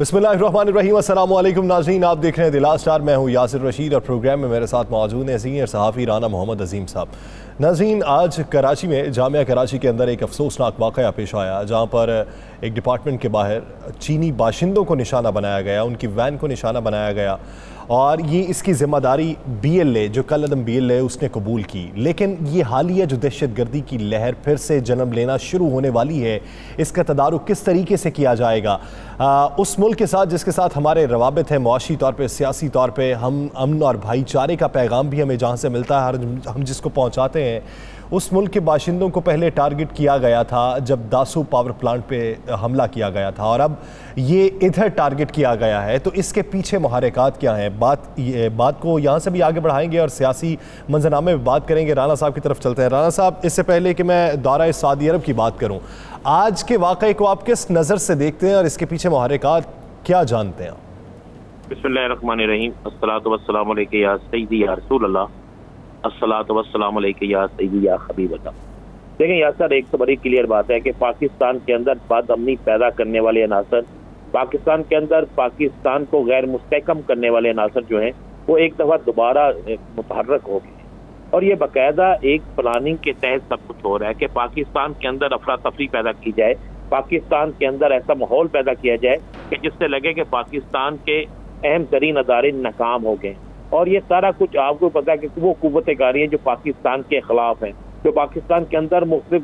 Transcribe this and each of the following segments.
बिस्मिल्लाहिर्रहमानिर्रहीम। अस्सलामु अलैकुम नाज़रीन, आप देख रहे हैं दिला स्टार। मैं हूँ यासिर रशीद और प्रोग्राम में मेरे साथ मौजूद हैं सीनियर सहाफ़ी राना मोहम्मद अजीम साहब। नाज़रीन, आज कराची में जामिया कराची के अंदर एक अफसोसनाक वाक़या पेश आया, जहाँ पर एक डिपार्टमेंट के बाहर चीनी बाशिंदों को निशाना बनाया गया, उनकी वैन को निशाना बनाया गया और ये इसकी ज़िम्मेदारी BLA जो कल अदम BLA उसने कबूल की। लेकिन ये हालिया जो दहशतगर्दी की लहर फिर से जन्म लेना शुरू होने वाली है, इसका तदारुक किस तरीके से किया जाएगा उस मुल्क के साथ जिसके साथ हमारे रवाबित हैं, मुआशी तौर पर, सियासी तौर पर, हम अमन और भाईचारे का पैगाम भी हमें जहाँ से मिलता है, हम जिसको पहुँचाते हैं, उस मुल्क के बाशिंदों को पहले टारगेट किया गया था जब दासू पावर प्लांट पे हमला किया गया था और अब ये इधर टारगेट किया गया है। तो इसके पीछे मुहर्रिकात क्या हैं? बात को यहाँ से भी आगे बढ़ाएंगे और सियासी मंजरनामे में बात करेंगे। राना साहब की तरफ चलते हैं। राना साहब, इससे पहले कि मैं दौरा सऊदी अरब की बात करूँ, आज के वाक़े को आप किस नज़र से देखते हैं और इसके पीछे मुहर्रिकात क्या जानते हैं? बिस्मिल्लाहिर्रहमानिर्रहीम। अस्सलातु वस्सलामु अलैका या सय्यदी या रसूल अल्लाह, अस्सलातु वस्सलामु अलैका या सय्यदी या हबीब अल्लाह। देखें यार सर, एक तो बड़ी क्लियर बात है कि पाकिस्तान के अंदर बदअमनी पैदा करने वाले अनासर, पाकिस्तान के अंदर पाकिस्तान को गैर मुस्तहकम करने वाले अनासर जो हैं वो एक दफ़ा दोबारा मुतहर्रक हो गए और ये बाकायदा एक प्लानिंग के तहत सब कुछ हो रहा है कि पाकिस्तान के अंदर अफरा तफरी पैदा की जाए, पाकिस्तान के अंदर ऐसा माहौल पैदा किया जाए कि जिससे लगे कि पाकिस्तान के अहम तरीन अदारे नाकाम हो गए। और ये सारा कुछ आपको पता है कि वो कुव्वतें कारी हैं जो पाकिस्तान के खिलाफ हैं, जो पाकिस्तान के अंदर मुख्तलिफ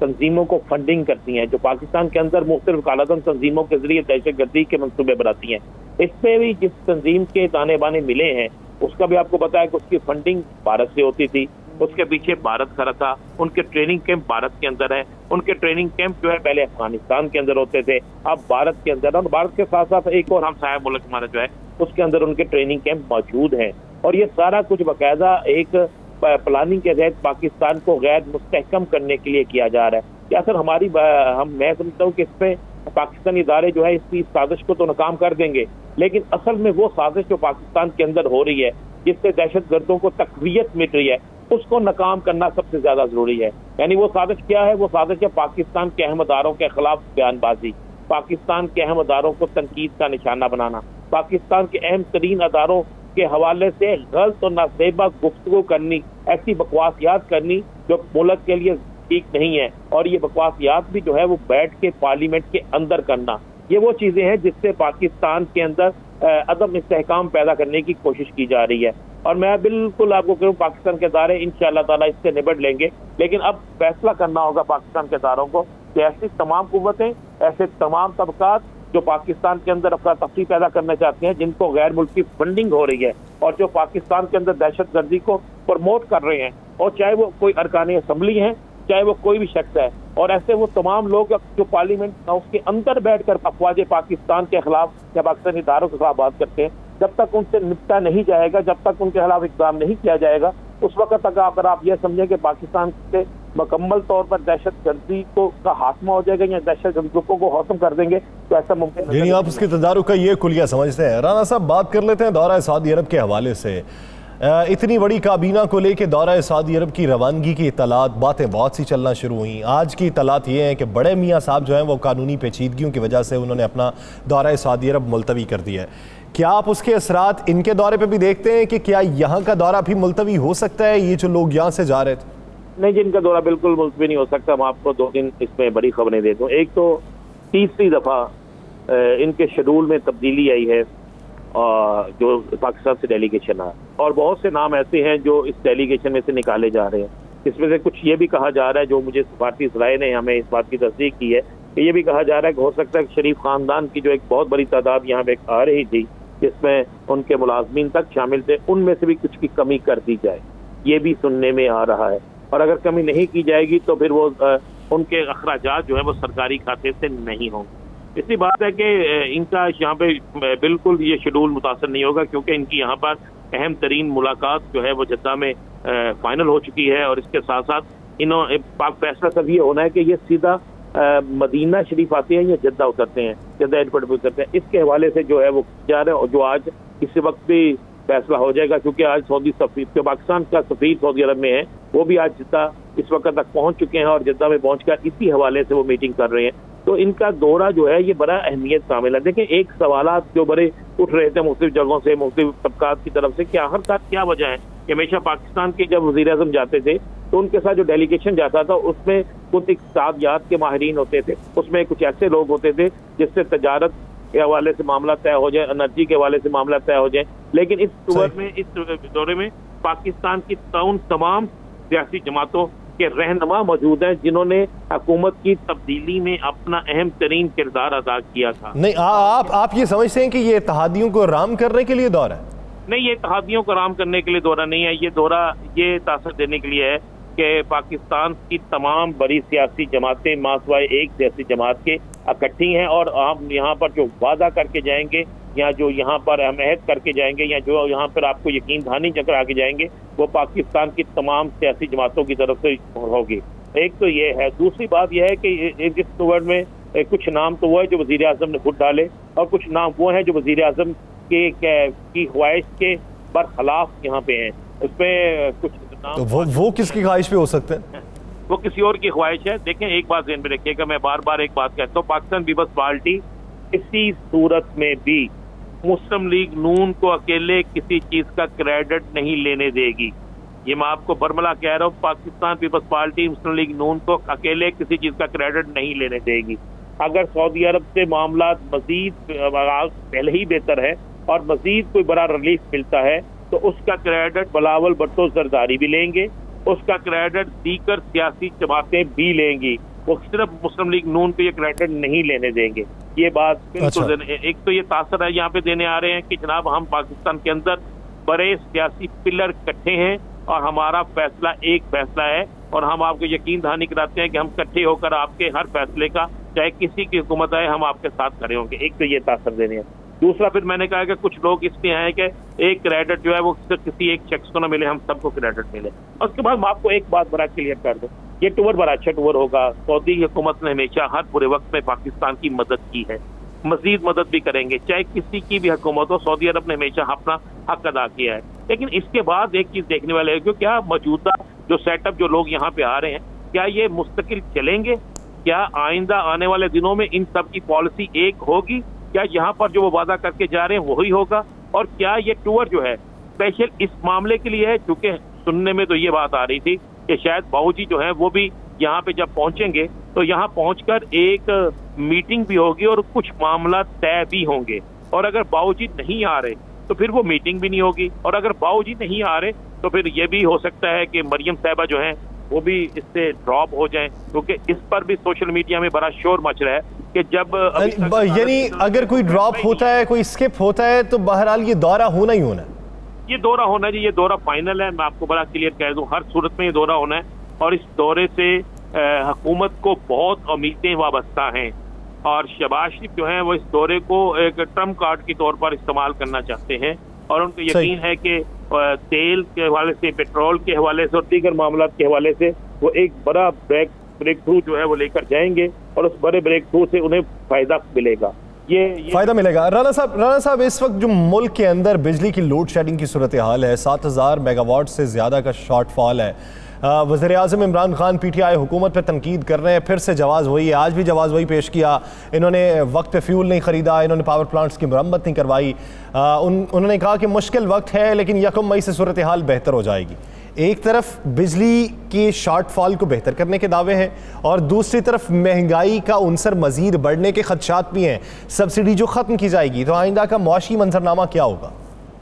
तंजीमों को फंडिंग करती हैं, जो पाकिस्तान के अंदर मुख्तलिफ कालादम तंजीमों के जरिए दहशतगर्दी के मंसूबे बनाती हैं। इसमें भी जिस तंजीम के दाने बाने मिले हैं उसका भी आपको पता है कि उसकी फंडिंग भारत से होती थी, उसके पीछे भारत खड़ा था, उनके ट्रेनिंग कैंप भारत के अंदर है, उनके ट्रेनिंग कैंप जो है पहले अफगानिस्तान के अंदर होते थे, अब भारत के अंदर, और भारत के साथ साथ एक और हम साहब मुल्क हमारा जो है उसके अंदर उनके ट्रेनिंग कैंप मौजूद हैं। और ये सारा कुछ बाकायदा एक प्लानिंग के तहत पाकिस्तान को गैर मुस्तहकम करने के लिए किया जा रहा है। क्या सर मैं समझता हूँ कि इसमें पाकिस्तानी इदारे जो है इसकी साजिश को तो नाकाम कर देंगे, लेकिन असल में वो साजिश जो पाकिस्तान के अंदर हो रही है जिससे दहशत गर्दों को तकवीयत मिल रही है उसको नाकाम करना सबसे ज्यादा जरूरी है। यानी वो साजिश क्या है? वो साजिश है पाकिस्तान के अहम अदारों के खिलाफ बयानबाजी, पाकिस्तान के अहम अदारों को तनकीद का निशाना बनाना, पाकिस्तान के अहम तरीन अदारों के हवाले से गलत और नासेबा गुफ्तगू करनी, ऐसी बकवासियात करनी जो मुल्क के लिए ठीक नहीं है। और ये बकवासियात भी जो है वो बैठ के पार्लियामेंट के अंदर करना, ये वो चीजें हैं जिससे पाकिस्तान के अंदर अदम इस्तेहकाम पैदा करने की कोशिश की जा रही है। और मैं बिल्कुल आपको कहूँ पाकिस्तान के इदारे इंशाअल्लाह ताला इससे निपट लेंगे, लेकिन अब फैसला करना होगा पाकिस्तान के इदारों को कि ऐसी तमाम कुव्वतें, ऐसे तमाम तबकात जो पाकिस्तान के अंदर अफरा तफरी पैदा करना चाहते हैं, जिनको गैर मुल्की फंडिंग हो रही है और जो पाकिस्तान के अंदर दहशत गर्दी को प्रमोट कर रहे हैं, और चाहे वो कोई अरकान असम्बली हैं, चाहे वो कोई भी शख्स है, और ऐसे वो तमाम लोग जो पार्लियामेंट उसके अंदर बैठकर अफवाज पाकिस्तान के खिलाफ या पाकिस्तानी इदारों के खिलाफ बात करते हैं, जब तक उनसे निपटा नहीं जाएगा, जब तक उनके खिलाफ इक़दाम नहीं किया जाएगा, उस वक्त तक अगर आप ये समझें कि पाकिस्तान से मुकम्मल तौर पर दहशत गर्दी को का हाथमा हो जाएगा या दहशत गर्दी ग्रुपों को खत्म कर देंगे, तो ऐसा मुमकिन नहीं। आप उसके तदारुक का ये कुलिया समझते हैं? राना साहब, बात कर लेते हैं दौरा सऊदी अरब के हवाले से। इतनी बड़ी काबीना को लेकर दौरा सऊदी अरब की रवानगी की इतलात, बातें बहुत सी चलना शुरू हुई। आज की इतलात ये हैं कि बड़े मियाँ साहब जो हैं वो कानूनी पेचीदगियों की वजह से उन्होंने अपना दौरा सऊदी अरब मुलतवी कर दिया है। क्या आप उसके असरात इनके दौरे पे भी देखते हैं कि क्या यहाँ का दौरा भी मुलतवी हो सकता है, ये जो लोग यहाँ से जा रहे थे? नहीं, जिनका दौरा बिल्कुल मुलतवी नहीं हो सकता। मैं आपको 2 दिन इसमें बड़ी खबरें देता हूँ। एक तो तीसरी दफ़ा इनके शेड्यूल में तब्दीली आई है जो पाकिस्तान से डेलीगेशन आया, और बहुत से नाम ऐसे हैं जो इस डेलीगेशन में से निकाले जा रहे हैं। इसमें से कुछ ये भी कहा जा रहा है, जो मुझे सफारती ज़राए ने हमें इस बात की तस्दीक की है, कि ये भी कहा जा रहा है कि हो सकता है शरीफ खानदान की जो एक बहुत बड़ी तादाद यहाँ पे आ रही थी जिसमें उनके मुलाजमीन तक शामिल थे, उनमें से भी कुछ की कमी कर दी जाए, ये भी सुनने में आ रहा है। और अगर कमी नहीं की जाएगी तो फिर वो उनके अखराजात जो है वो सरकारी खाते से नहीं होंगे। इसी बात है कि इनका यहाँ पे बिल्कुल ये शेड्यूल मुतासर नहीं होगा, क्योंकि इनकी यहाँ पर अहम तरीन मुलाकात जो है वो जद्दा में फाइनल हो चुकी है। और इसके साथ साथ इन्होंने पाक फैसला तब ये होना है कि ये सीधा मदीना शरीफ आते हैं या जद्दा उतरते हैं, जद्दा एयरपोर्ट पर उतरते हैं। इसके हवाले से जो है वो जा रहे हैं, और जो आज इसी वक्त भी फैसला हो जाएगा, क्योंकि आज सऊदी सफीर जो पाकिस्तान का सफीर सऊदी अरब में है वो भी आज जद्दा इस वक्त तक पहुंच चुके हैं और जद्दा में पहुंचकर इसी हवाले से वो मीटिंग कर रहे हैं। तो इनका दौरा जो है ये बड़ा अहमियत शामिल है। देखिए, एक सवालात जो बड़े उठ रहे थे मुख्तलिफ जगहों से, मुख्तलिफ तबकात की तरफ से कि आखिरकार क्या वजह है कि हमेशा पाकिस्तान के जब वज़ीर आज़म जाते थे तो उनके साथ जो डेलीगेशन जाता था उसमें कुछ इक़्तिसादियात के माहिरीन होते थे, उसमें कुछ ऐसे लोग होते थे जिससे तजारत के हवाले से मामला तय हो जाए, एनर्जी के हवाले से मामला तय हो जाए। लेकिन इस दौरे में पाकिस्तान की तमाम सियासी जमातों के रहनुमा मौजूद हैं जिन्होंने हुकूमत की तब्दीली में अपना अहम तरीन किरदार अदा किया था। नहीं, आप ये समझते हैं कि ये इत्तेहादियों को राम करने के लिए दौरा है? नहीं, ये इत्तेहादियों को राम करने के लिए दौरा नहीं है। ये दौरा ये तासर देने के लिए है कि पाकिस्तान की तमाम बड़ी सियासी जमातें मासवाए एक सियासी जमात के इकट्ठी हैं और हम यहाँ पर जो वादा करके जाएंगे या जो यहाँ पर अहद करके जाएंगे या जो यहाँ पर आपको यकीन दहानी चकरा के जाएंगे वो पाकिस्तान की तमाम सियासी जमातों की तरफ से होगी। एक तो ये है। दूसरी बात यह है कि इस टूर में कुछ नाम तो वो है जो वज़ीर आज़म ने खुद डाले और कुछ नाम वो हैं जो वज़ीर आज़म की ख्वाहिश के बरखिलाफ यहाँ पे हैं। उसमें कुछ नाम तो वो किसकी ख्वाहिश पे हो सकते हैं? वो किसी और की ख्वाहिश है। देखें, एक बात ध्यान में रखिएगा, मैं बार बार एक बात कहता हूँ, पाकिस्तान पीपल्स पार्टी इसी सूरत में भी मुस्लिम लीग नून को अकेले किसी चीज का क्रेडिट नहीं लेने देगी। ये मैं आपको बरमला कह रहा हूँ, पाकिस्तान पीपल्स पार्टी मुस्लिम लीग नून को अकेले किसी चीज का क्रेडिट नहीं लेने देगी। अगर सऊदी अरब से मामला मजीद पहले ही बेहतर है और मजीद कोई बड़ा रिलीफ मिलता है तो उसका क्रेडिट बिलावल भुट्टो जरदारी भी लेंगे, उसका क्रेडिट दीगर सियासी जमातें भी लेंगी। वो सिर्फ मुस्लिम लीग नून को ये क्रेडिट नहीं लेने देंगे। ये बात बिल्कुल एक तो ये तासर है यहाँ पे देने आ रहे हैं कि जनाब हम पाकिस्तान के अंदर बड़े सियासी पिलर इकट्ठे हैं और हमारा फैसला एक फैसला है और हम आपको यकीन दहानी कराते हैं कि हम इकट्ठे होकर आपके हर फैसले का, चाहे किसी की हुकूमत आए, हम आपके साथ खड़े होंगे। एक तो ये तासर देने हैं। दूसरा, फिर मैंने कहा कि कुछ लोग इसलिए आए कि एक क्रेडिट जो है वो सिर्फ किसी एक शख्स को ना मिले, हम सबको क्रेडिट मिले। और उसके बाद मैं आपको एक बात बड़ा क्लियर कर दूं, ये टूर बड़ा अच्छा टूर होगा। सऊदी हुकूमत ने हमेशा हर बुरे वक्त में पाकिस्तान की मदद की है, मजीद मदद भी करेंगे, चाहे किसी की भी हुकूमत हो। सऊदी अरब ने हमेशा अपना हक अदा किया है। लेकिन इसके बाद एक चीज देखने वाले है कि क्या मौजूदा जो सेटअप जो लोग यहाँ पे आ रहे हैं, क्या ये मुस्तकिल चलेंगे? क्या आइंदा आने वाले दिनों में इन सब की पॉलिसी एक होगी? क्या यहाँ पर जो वो वादा करके जा रहे हैं वही होगा? और क्या ये टूर जो है स्पेशल इस मामले के लिए है? चूंकि सुनने में तो ये बात आ रही थी कि शायद बाबूजी जो है वो भी यहाँ पे जब पहुंचेंगे तो यहाँ पहुंचकर एक मीटिंग भी होगी और कुछ मामला तय भी होंगे। और अगर बाबूजी नहीं आ रहे तो फिर वो मीटिंग भी नहीं होगी, और अगर बाबूजी नहीं आ रहे तो फिर ये भी हो सकता है कि मरियम साहिबा जो है वो भी इससे ड्रॉप हो जाएं, क्योंकि इस पर भी सोशल मीडिया में बड़ा शोर मच रहा है कि जब यानी अगर कोई ड्रॉप होता है, कोई स्किप होता है तो बहरहाल ये दौरा होना ही होना है। ये दौरा होना है जी, ये दौरा फाइनल है। मैं आपको बड़ा क्लियर कह दूं, हर सूरत में ये दौरा होना है और इस दौरे से हुकूमत को बहुत उम्मीदें वाबस्ता हैं और शहबाज शरीफ जो है वो इस दौरे को एक ट्रम्प कार्ड के तौर पर इस्तेमाल करना चाहते हैं और उनको यकीन है कि तेल के हवाले से, पेट्रोल के हवाले से और दीगर मामला के हवाले से वो एक बड़ा ब्रेक थ्रू जो है वो लेकर जाएंगे और उस बड़े ब्रेक थ्रू से उन्हें फायदा मिलेगा। ये फायदा मिलेगा। राना साहब, इस वक्त जो मुल्क के अंदर बिजली की लोड शेडिंग की सूरत हाल है, 7000 मेगावाट से ज़्यादा का शॉर्टफॉल है। वज़ीर आज़म इमरान खान PTI हुकूमत पे तनकीद कर रहे हैं, फिर से जवाज़ वही है, आज भी जवाज़ वही पेश किया। इन्होंने वक्त पे फ्यूल नहीं ख़रीदा, इन्होंने पावर प्लांट्स की मरम्मत नहीं करवाई। उन्होंने कहा कि मुश्किल वक्त है लेकिन 1 मई से सूरत हाल बेहतर हो जाएगी। एक तरफ बिजली के शॉर्टफॉल को बेहतर करने के दावे हैं और दूसरी तरफ महंगाई का उनसर मजीद बढ़ने के खदशात भी हैं। सब्सिडी जो ख़त्म की जाएगी तो आइंदा का मुआशी मंजरनामा क्या होगा?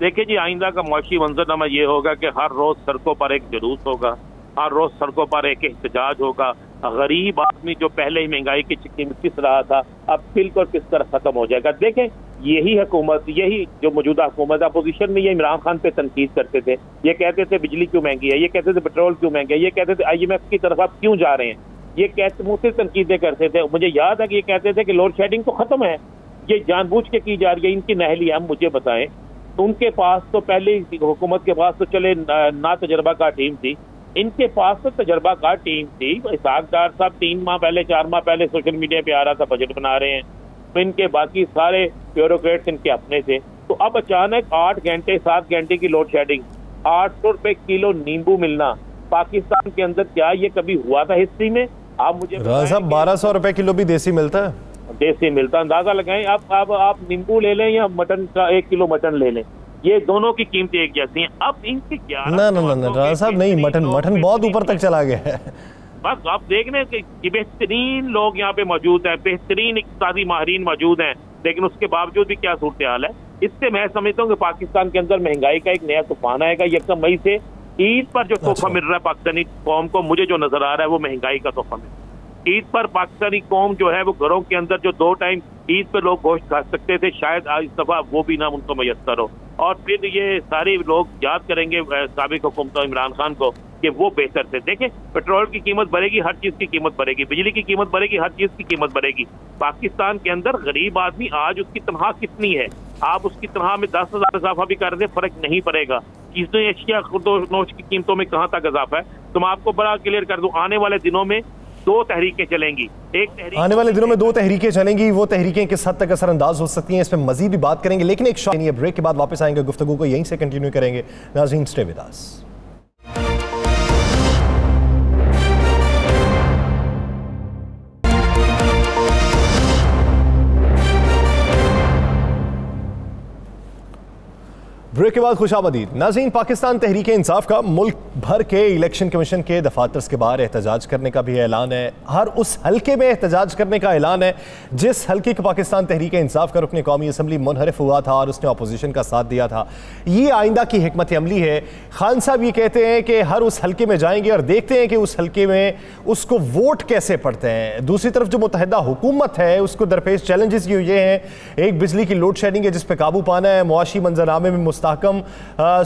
देखिए जी, आइंदा का मुआशी मंजरनामा ये होगा कि हर रोज़ सड़कों पर एक जुलूस होगा, हर रोज सड़कों पर एक एहतजाज होगा। गरीब आदमी जो पहले ही महंगाई की चिक्की में पिस रहा था अब बिल्कुल किस तरह खत्म हो जाएगा। देखें, यही हुकूमत, यही जो मौजूदा हुकूमत अपोजिशन में ये इमरान खान पे तनकीद करते थे, ये कहते थे बिजली क्यों महंगी है, ये कहते थे पेट्रोल क्यों महंगा है, ये कहते थे IMF की तरफ आप क्यों जा रहे हैं, ये कहते मुझसे तनकीदें करते थे। मुझे याद है कि ये कहते थे कि लोड शेडिंग तो खत्म है, ये जानबूझ के की जा रही है, इनकी नहली है, मुझे बताएं। उनके पास तो पहले हुकूमत के पास तो चले ना तजर्बाकार टीम थी, इनके पास तो तजर्बाकार टीम थी। इसहाक डार साहब 3 माह पहले 4 माह पहले सोशल मीडिया पे आ रहा था बजट बना रहे हैं, तो इनके बाकी सारे ब्यूरोक्रेट्स इनके अपने थे। तो अब अचानक 8 घंटे 7 घंटे की लोड शेडिंग, 800 रुपए किलो नींबू मिलना पाकिस्तान के अंदर, क्या ये कभी हुआ था हिस्ट्री में? आप मुझे राना साहब 1200 रुपए किलो भी देसी मिलता है? देसी मिलता, अंदाजा लगाएं आप नींबू ले लें या मटन का 1 किलो मटन ले लें, ये दोनों की कीमतें एक जैसी हैं। अब इनके 11 ना राना साहब नहीं, मटन बहुत ऊपर तक चला गया है। बस आप देख रहे हैं कि बेहतरीन लोग यहाँ पे मौजूद हैं, बेहतरीन इक़्तिसादी माहिरीन मौजूद हैं, लेकिन उसके बावजूद भी क्या सूरत हाल है। इससे मैं समझता हूँ कि पाकिस्तान के अंदर महंगाई का एक नया तूफान आएगा। 1 मई से ईद पर जो तोहफा मिल रहा है पाकिस्तानी कौम को, मुझे जो नजर आ रहा है वो महंगाई का तोहफा मिल रहा है। ईद पर पाकिस्तानी कौम जो है वो घरों के अंदर जो 2 टाइम ईद पर लोग गोश्त खा सकते थे, शायद आज इस दफा वो भी ना उनको मैसर हो। और फिर ये सारे लोग याद करेंगे साबिक हुकूमत इमरान खान को कि वो बेहतर थे। देखें, पेट्रोल की कीमत बढ़ेगी, हर चीज की कीमत बढ़ेगी, बिजली की कीमत बढ़ेगी, हर चीज की कीमत बढ़ेगी। पाकिस्तान के अंदर गरीब आदमी आज उसकी तनख्वाह कितनी है, आप उसकी तनख्वाह में 10,000 इजाफा भी कर दे, फर्क नहीं पड़ेगा। चीजें अशिया नोश की कीमतों में कहाँ तक इजाफा है, तो मैं आपको बड़ा क्लियर कर दूं, आने वाले दिनों में 2 तहरीकें चलेंगी। आने वाले दिनों में 2 तहरीकें चलेंगी। वो तहरीकें किस हद तक असरअंदाज हो सकती हैं, इस पर मजीद भी बात करेंगे, लेकिन एक शॉर्ट ब्रेक के बाद वापस आएंगे, गुफ्तगू को यहीं से कंटिन्यू करेंगे। नाज़रीन, स्टे विद अस। ब्रेक के बाद खुशामदीद। नाज़रीन, पाकिस्तान तहरीक इंसाफ का मुल्क भर के इलेक्शन कमीशन के दफातर के बाहर एहतजाज करने का भी ऐलान है। हर उस हल्के में एहतजाज करने का ऐलान है जिस हल्के का पाकिस्तान तहरीक इंसाफ का रुकन कौमी असम्बली मुनहरिफ हुआ था और उसने अपोजिशन का साथ दिया था। ये आइंदा की हिकमत अमली है। खान साहब ये कहते हैं कि हर उस हल्के में जाएंगे और देखते हैं कि उस हल्के में उसको वोट कैसे पड़ते हैं। दूसरी तरफ जो मुत्तहिदा हुकूमत है उसको दरपेश चैलेंजेस ये हैं, एक बिजली की लोड शेडिंग है जिस पर काबू पाना है, मुआशी मंजरनामे में मुस्तहकम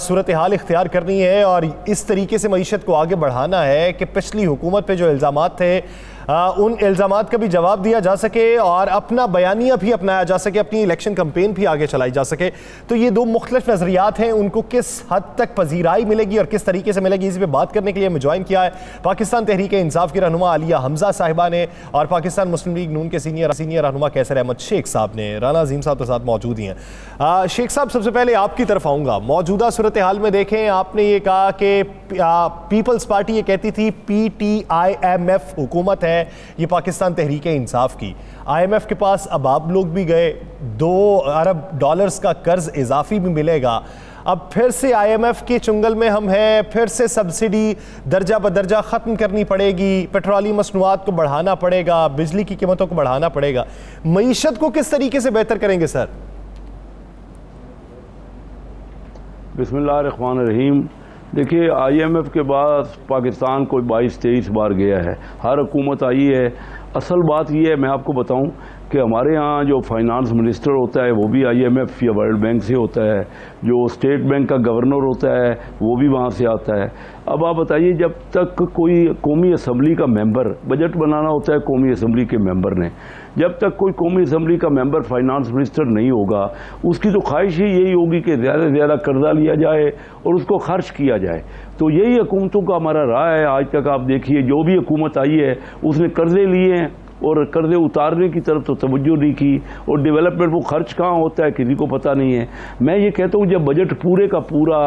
सूरत हाल इख्तियार करनी है और इस तरीके से मईशत को आगे बढ़ाना है कि पिछली हुकूमत पे जो इल्ज़ामात थे उन इल्ज़ामात का भी जवाब दिया जा सके और अपना बयानिया भी अपनाया जा सके, अपनी इलेक्शन कैंपेन भी आगे चलाई जा सके। तो ये 2 मुख्तलिफ नज़रियात हैं, उनको किस हद तक पजीराई मिलेगी और किस तरीके से मिलेगी, इस पर बात करने के लिए हमें ज्वाइन किया है पाकिस्तान तहरीक इंसाफ की रहनुमा आलिया हमजा साहिबा ने और पाकिस्तान मुस्लिम लीग नून के सीनियर रहनुमा कैसर अहमद शेख साहब ने। राना अजीम साहब तो साथ मौजूद ही हैं। शेख साहब, सबसे पहले आपकी तरफ आऊँगा। मौजूदा सूरत हाल में देखें, आपने ये कहा कि पीपल्स पार्टी ये कहती थी PTIMF हुकूमत है ये पाकिस्तान तहरीक इंसाफ की। IMF के पास अब आप लोग भी गए, $2 अरब का कर्ज इजाफी भी मिलेगा। अब फिर से IMF के चुंगल में हम हैं, फिर से सब्सिडी दर्जा बदर्जा ख़त्म करनी पड़ेगी, पेट्रोलियम मसनूआत को बढ़ाना पड़ेगा, बिजली की कीमतों को बढ़ाना पड़ेगा। मईशत को किस तरीके से बेहतर करेंगे सर? बिस्मिल्लाहिर्रहमानिर्रहीम। देखिए, IMF के बाद पाकिस्तान कोई 22-23 बार गया है, हर हुकूमत आई है। असल बात यह है, मैं आपको बताऊं कि हमारे यहाँ जो फाइनेंस मिनिस्टर होता है वो भी IMF या वर्ल्ड बैंक से होता है, जो स्टेट बैंक का गवर्नर होता है वो भी वहाँ से आता है। अब आप बताइए, जब तक कोई कौमी असम्बली का मेंबर, बजट बनाना होता है कौमी असम्बली के मेंबर ने, जब तक कोई कौमी असम्बली का मेंबर फाइनेंस मिनिस्टर नहीं होगा, उसकी तो ख्वाहिश ही यही होगी कि ज़्यादा से ज़्यादा कर्जा लिया जाए और उसको खर्च किया जाए। तो यही हुकूमतों का हमारा राह है। आज तक आप देखिए, जो भी हुकूमत आई है उसने कर्जे लिए हैं और कर्जे उतारने की तरफ तो तवज्जो नहीं की, और डेवलपमेंट वो खर्च कहाँ होता है किसी को पता नहीं है। मैं ये कहता हूँ, जब बजट पूरे का पूरा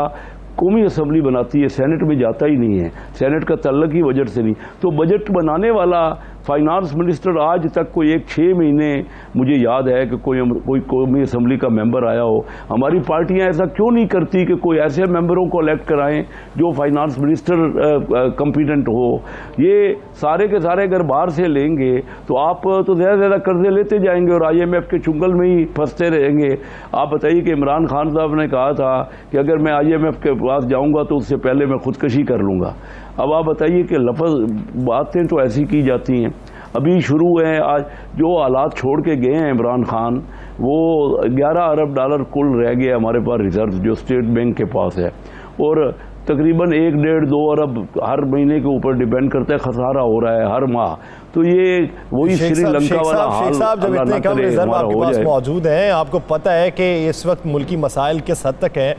कौमी असम्बली बनाती है, सेनेट में जाता ही नहीं है, सेनेट का तल्लक ही बजट से नहीं, तो बजट बनाने वाला फाइनेंस मिनिस्टर आज तक कोई 1-6 महीने मुझे याद है कि कोई कौमी असम्बली का मेंबर आया हो। हमारी पार्टियां ऐसा क्यों नहीं करती कि कोई ऐसे मेंबरों को इलेक्ट कराएं जो फाइनेंस मिनिस्टर कॉम्पिटेंट हो। ये सारे के सारे अगर बाहर से लेंगे तो आप तो ज़्यादा से ज़्यादा कर्जे लेते जाएंगे और IMF के चुंगल में ही फंसते रहेंगे। आप बताइए कि इमरान खान साहब ने कहा था कि अगर मैं IMF के पास जाऊँगा तो उससे पहले मैं खुदकशी कर लूँगा। अब आप बताइए कि लफ्ज़ बातें तो ऐसी की जाती हैं। अभी शुरू है, आज जो हालात छोड़ के गए हैं इमरान खान, वो $11 अरब कुल रह गया हमारे पास रिजर्व जो स्टेट बैंक के पास है, और तकरीबन 1-1.5-2 अरब हर महीने के ऊपर डिपेंड करता है, खसारा हो रहा है हर माह। तो ये वही श्रीलंका वाला हाल। जब इतने कम रिजर्व आपके पास मौजूद हैं, आपको पता है कि इस वक्त मुल्की मसाइल किस हद तक हैं,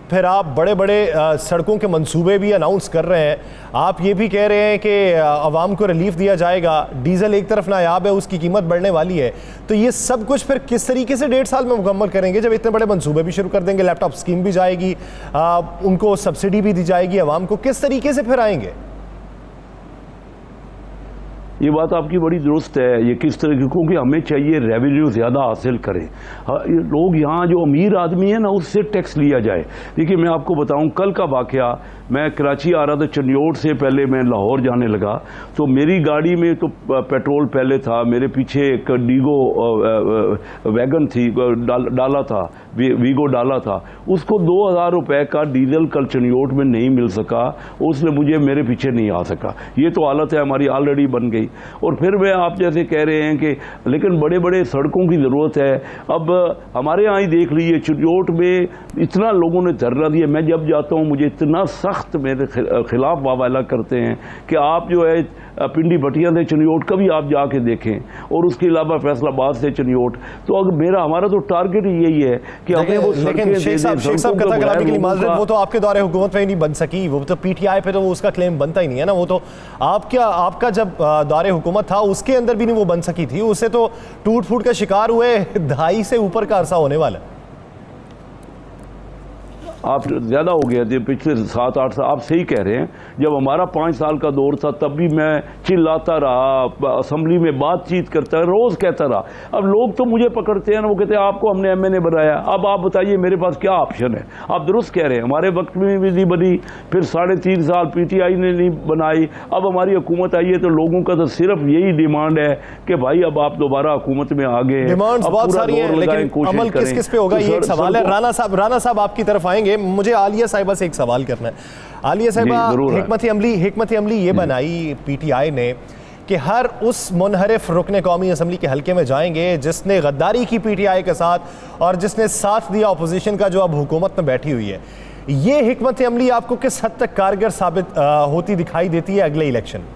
फिर आप बड़े बड़े सड़कों के मंसूबे भी अनाउंस कर रहे हैं, आप ये भी कह रहे हैं कि आवाम को रिलीफ दिया जाएगा, डीजल एक तरफ नायाब है, उसकी कीमत बढ़ने वाली है, तो ये सब कुछ फिर किस तरीके से 1.5 साल में मुकम्मल करेंगे जब इतने बड़े मंसूबे भी शुरू कर देंगे, लैपटॉप स्कीम भी जाएगी, उनको सब्सिडी भी दी जाएगी, आवाम को किस तरीके से फिर आएंगे? ये बात आपकी बड़ी दुरुस्त है। ये किस तरह की, क्योंकि हमें चाहिए रेवेन्यू ज़्यादा हासिल करें। लोग यहाँ जो अमीर आदमी है ना, उससे टैक्स लिया जाए। देखिए मैं आपको बताऊँ, कल का वाक़या, मैं कराची आ रहा था, चनियोट से पहले मैं लाहौर जाने लगा, तो मेरी गाड़ी में तो पेट्रोल पहले था, मेरे पीछे एक डीगो वैगन थी, डाला था, वीगो डाला था, उसको 2000 रुपए का डीजल कल चनियोट में नहीं मिल सका, उसने मुझे मेरे पीछे नहीं आ सका। ये तो हालत है हमारी, ऑलरेडी बन गई। और फिर मैं आप जैसे कह रहे हैं कि लेकिन बड़े बड़े सड़कों की ज़रूरत है। अब हमारे यहाँ ही देख लीजिए, चनियोट में इतना लोगों ने धरना दिया, मैं जब जाता हूँ मुझे इतना सख्त मेरे खिलाफ वावाला करते हैं कि आप जो है पिंडी भटिया से चनियोट कभी आप जाके देखें, और उसके अलावा फैसलाबाद से चनियोट। तो अगर हमारा तो टारगेट यही है कि हमें वो लेकिन शेख साहब कथा के लिए माजरत, वो तो आपके दौरे हुकूमत में नहीं बन सकी, वो तो पीटीआई पे तो उसका क्लेम बनता ही नहीं है ना। वो तो आपका जब दौरे हुकूमत था उसके अंदर भी नहीं वो बन सकी थी, उससे तो टूट फूट का शिकार हुए 2.5 से ऊपर का अरसा होने वाला। आप ज़्यादा हो गया थे पिछले 7-8 साल। आप सही कह रहे हैं, जब हमारा 5 साल का दौर था तब भी मैं चिल्लाता रहा, असम्बली में बातचीत करता रहा, रोज़ कहता रहा। अब लोग तो मुझे पकड़ते हैं ना, वो कहते हैं आपको हमने एमएनए बनाया, अब आप बताइए मेरे पास क्या ऑप्शन है। आप दुरुस्त कह रहे हैं, हमारे वक्त में भी नहीं बनी, फिर 3.5 साल पीटीआई ने नहीं बनाई, अब हमारी हुकूमत आई है, तो लोगों का तो सिर्फ यही डिमांड है कि भाई अब आप दोबारा हुकूमत में आ गए। डिमांड्स बहुत सारी हैं, लेकिन अमल किस किस पे होगा, ये एक सवाल है। राना साहब आपकी तरफ आएंगे, मुझे आलिया साहिबा से एक सवाल करना है। आलिया साहिबा, हिकमत अमली ये बनाई पीटीआई ने कि हर उस मुनहरिफ रुकने कौमी असम्बली के हल्के में जाएंगे जिसने गद्दारी की पीटीआई के साथ और जिसने साथ दिया अपोजिशन का, जो अब हुकूमत में बैठी हुई है। ये हिकमत अमली आपको किस हद तक कारगर साबित होती दिखाई देती है अगले इलेक्शन?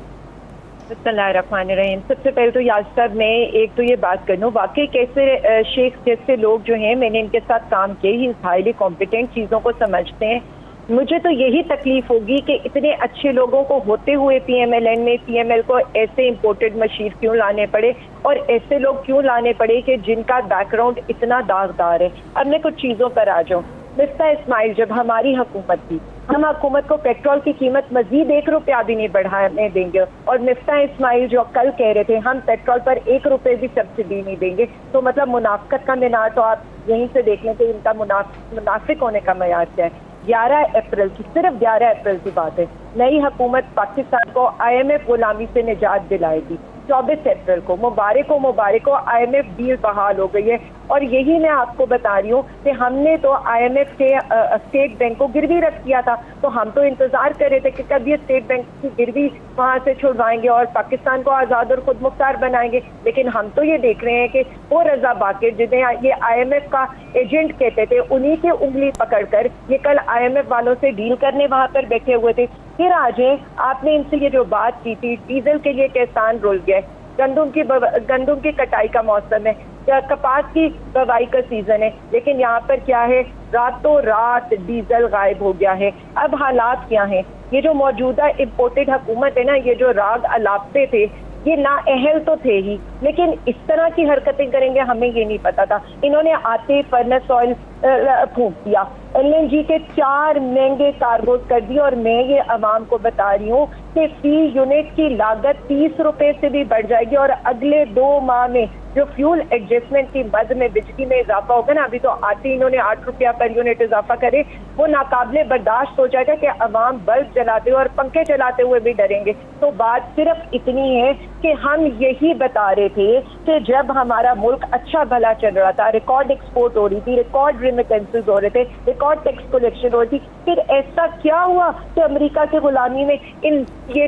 बिस्मिल्लाहिर्रहमानिर्रहीम। सबसे पहले तो याद साहब मैं एक तो ये बात कर लूँ, वाकई कैसे शेख जैसे लोग जो हैं, मैंने इनके साथ काम किए, ही हाईली कॉम्पिटेंट, चीज़ों को समझते हैं। मुझे तो यही तकलीफ होगी कि इतने अच्छे लोगों को होते हुए पीएमएलएन में पीएमएल को ऐसे इंपोर्टेड मशीर क्यों लाने पड़े, और ऐसे लोग क्यों लाने पड़े कि जिनका बैकग्राउंड इतना दागदार है। अब मैं कुछ चीज़ों पर आ जाऊँ। मिफ्ता इस्माइल, जब हमारी हुकूमत थी, हम हुकूमत को पेट्रोल की कीमत मजीद 1 रुपया भी नहीं बढ़ाने देंगे, और मिफ्ता इस्माइल जो कल कह रहे थे हम पेट्रोल पर 1 रुपये भी सब्सिडी नहीं देंगे, तो मतलब मुनाफिकत का मीनार तो आप यहीं से देख लें कि इनका मुनाफिक होने का मयार क्या है। 11 अप्रैल की, सिर्फ 11 अप्रैल की बात है, नई हुकूमत पाकिस्तान को IMF गुलामी से निजात दिलाएगी। 24 अप्रैल को मुबारक हो IMF डील बहाल हो गई है। और यही मैं आपको बता रही हूँ कि हमने तो IMF के स्टेट बैंक को गिरवी रख किया था, तो हम तो इंतजार कर रहे थे कि कब ये स्टेट बैंक की गिरवी वहाँ से छुड़वाएंगे और पाकिस्तान को आज़ाद और खुद मुख्तार बनाएंगे। लेकिन हम तो ये देख रहे हैं कि वो रजा बाकिर, जिन्हें ये IMF का एजेंट कहते थे, उन्हीं की उंगली पकड़कर ये कल IMF वालों से डील करने वहाँ पर बैठे हुए थे। फिर आज आपने इनसे ये जो बात की थी, डीजल के लिए किसान रुल गए, गंदुम की कटाई का मौसम है, कपास की बवाई का सीजन है, लेकिन यहाँ पर क्या है, रातों रात डीजल गायब हो गया है। अब हालात क्या हैं? ये जो मौजूदा इम्पोर्टेड हुकूमत है ना, ये जो राग अलापते थे, ये नाअहल तो थे ही, लेकिन इस तरह की हरकतें करेंगे हमें ये नहीं पता था। इन्होंने आते फर्नेस ऑयल फूंक दिया, LNG के 4 महंगे कार्गोज कर दिए, और मैं ये अवाम को बता रही हूँ कि फी यूनिट की लागत 30 रुपए से भी बढ़ जाएगी, और अगले 2 माह में जो फ्यूल एडजस्टमेंट की मद में बिजली में इजाफा होगा ना, अभी तो आते इन्होंने 8 रुपया पर यूनिट इजाफा करे, वो नाकाबिले बर्दाश्त हो जाएगा कि अवाम बल्ब जलाते हुए और पंखे चलाते हुए भी डरेंगे। तो बात सिर्फ इतनी है कि हम यही बता रहे थे कि जब हमारा मुल्क अच्छा भला चल रहा था, रिकॉर्ड एक्सपोर्ट हो रही थी, रिकॉर्ड रेमिटेंसेस हो रहे थे, रिकॉर्ड टैक्स कलेक्शन हो रही थी, फिर ऐसा क्या हुआ कि अमेरिका की गुलामी में ये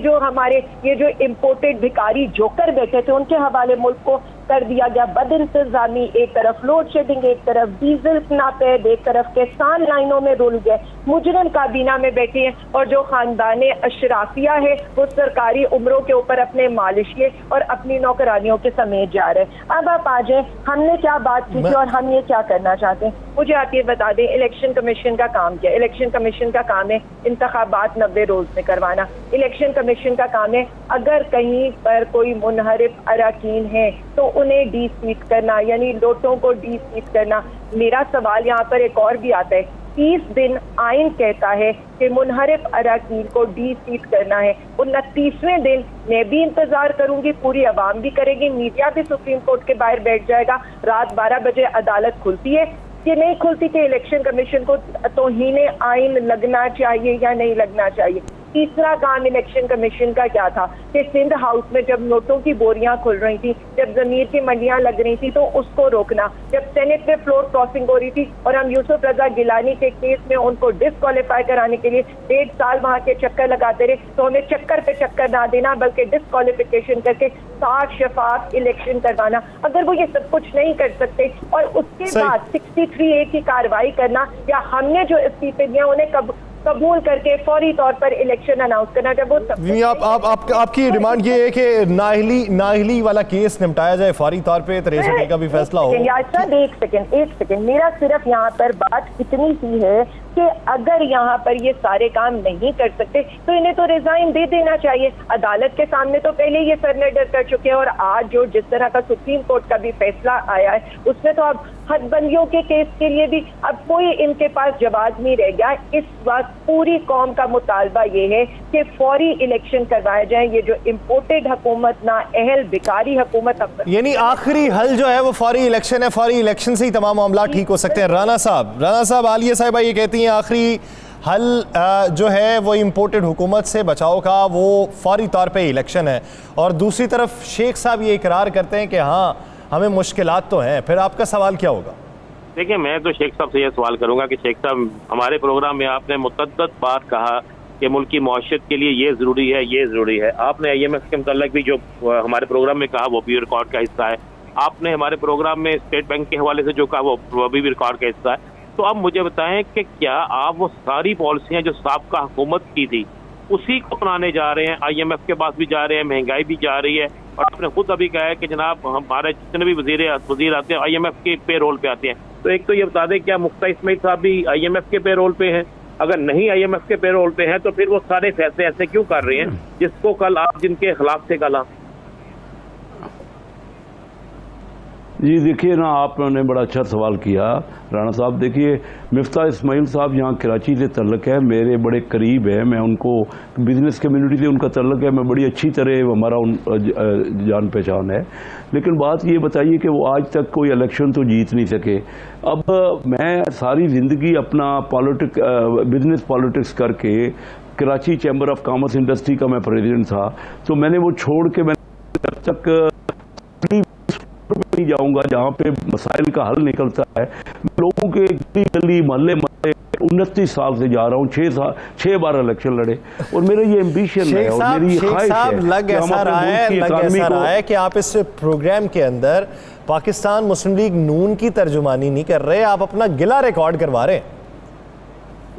जो इम्पोर्टेड भिखारी जोकर बैठे थे, उनके हवाले मुल्क को कर दिया गया बदइंतजामी। एक तरफ लोड शेडिंग, एक तरफ डीजल नापैद, एक तरफ किसान लाइनों में रुल गए, मुजरिम काबीना में बैठे हैं, और जो खानदाने अशराफिया है वो सरकारी उम्रों के ऊपर अपने मालिशिये और अपनी नौकरानियों के समेत जा रहे हैं। अब आप आ जाए, हमने क्या बात की थी और हम ये क्या करना चाहते हैं। मुझे आप ये बता दें, इलेक्शन कमीशन का काम क्या है? इलेक्शन कमीशन का काम है इंतखाबात 90 रोज में करवाना। इलेक्शन कमीशन का काम है अगर कहीं पर कोई मुनहरिफ अरकान है तो उन्हें डी सीट करना, यानी लोटों को डी सीट करना। मेरा सवाल यहाँ पर एक और भी आता है, 30 दिन आइन कहता है कि मुनहरिफ अराकीन को डी-सीट करना है। 29वें दिन मैं भी इंतजार करूंगी, पूरी आवाम भी करेगी, मीडिया भी सुप्रीम कोर्ट के बाहर बैठ जाएगा। रात 12 बजे अदालत खुलती है कि नहीं खुलती कि इलेक्शन कमीशन को तौहीन आइन लगना चाहिए या नहीं लगना चाहिए। तीसरा काम इलेक्शन कमीशन का क्या था कि सिंध हाउस में जब नोटों की बोरियां खुल रही थी, जब जमीर की मंडियां लग रही थी, तो उसको रोकना। जब सेनेट में फ्लोर क्रॉसिंग हो रही थी और हम यूसुफ रजा गिलानी के केस में उनको डिस्क्वालीफाई कराने के लिए 1.5 साल वहां के चक्कर लगाते रहे, तो हमें चक्कर पे चक्कर ना देना बल्कि डिस्क्वालिफिकेशन करके साफ शफाफ इलेक्शन करवाना। अगर वो ये सब कुछ नहीं कर सकते और उसके बाद 63A की कार्रवाई करना या हमने जो इस्तीफे दिए उन्हें कबूल करके फौरी तौर पर इलेक्शन अनाउंस करना। जब वो आपकी डिमांड ये है कि नाहिली वाला केस निपटाया जाए फौरी तौर पे, 63A का भी फैसला हो। एक सेकंड मेरा सिर्फ यहाँ पर बात इतनी सी है कि अगर यहाँ पर ये सारे काम नहीं कर सकते तो इन्हें तो रिजाइन दे देना चाहिए। अदालत के सामने तो पहले ये सरेंडर कर चुके हैं और आज जो जिस तरह का सुप्रीम कोर्ट का भी फैसला आया है उसमें तो अब हदबंदियों के केस के लिए भी अब कोई इनके पास जवाब नहीं रह गया। इस वक्त पूरी कौम का मुतालबा ये है कि फौरी इलेक्शन करवाए जाए। ये जो इम्पोर्टेड हुकूमत ना अहल भिखारी हुकूमत, यानी आखिरी हल जो है वो फौरी इलेक्शन है, फौरी इलेक्शन से ही तमाम मामला ठीक हो सकते हैं। राना साहब आलिया साहिबा ये कहती हैं आखिरी हल जो है वो इम्पोर्टेड हुकूमत से बचाव का वो फौरी तौर पे इलेक्शन है, और दूसरी तरफ शेख साहब ये इकरार करते हैं कि हाँ हमें मुश्किलात तो हैं। फिर आपका सवाल क्या होगा? देखिए, मैं तो शेख साहब से ये सवाल करूंगा कि शेख साहब, हमारे प्रोग्राम में आपने मुतअद्दिद बात कहा कि मुल्क की मौशियत के लिए ये ज़रूरी है, ये ज़रूरी है। आपने IMF के मुताल्लिक भी जो हमारे प्रोग्राम में कहा वो भी रिकॉर्ड का हिस्सा है। आपने हमारे प्रोग्राम में स्टेट बैंक के हवाले से जो कहा वो भी रिकॉर्ड का हिस्सा है। तो आप मुझे बताएं कि क्या आप वो सारी पॉलिसियाँ जो साबका हुकूमत की थी उसी को अपनाने जा रहे हैं? IMF के पास भी जा रहे हैं, महंगाई भी जा रही है, और आपने खुद अभी कहा है कि जनाब हमारे जितने भी वजीर आते हैं IMF के पे रोल पे आते हैं। तो एक तो ये बता दें, क्या मुफ्ता इस्माइल साहब भी IMF के पे रोल पे हैं? अगर नहीं IMF के पे रोल पे हैं तो फिर वो सारे फैसले ऐसे क्यों कर रहे हैं जिसको कल आप जिनके खिलाफ थे कल? जी देखिए ना, आपने बड़ा अच्छा सवाल किया राणा साहब। देखिए, मिफ्ता इस्माइल साहब यहाँ कराची से तल्लक है, मेरे बड़े करीब है, मैं उनको बिजनेस कम्युनिटी से उनका तल्लक है, मैं बड़ी अच्छी तरह हमारा जान पहचान है। लेकिन बात ये बताइए कि वो आज तक कोई इलेक्शन तो जीत नहीं सके। अब मैं सारी ज़िंदगी अपना बिजनेस पॉलिटिक्स करके Karachi chamber of commerce industry का मैं प्रेसिडेंट था, तो मैंने वो छोड़ के मैंने जब तक नहीं जाऊंगा जहाँ पे मसाइल का हल निकलता है। लोगों के गली मोहल्ले 29 साल से जा रहा हूँ, 6 बार इलेक्शन लड़े, और मेरा ये एम्बिशन है और मेरी ख्वाहिश है। लग ऐसा रहा है कि आप इस प्रोग्राम के अंदर पाकिस्तान मुस्लिम लीग नून की तर्जुमानी नहीं कर रहे, आप अपना गिला रिकॉर्ड करवा रहे हैं।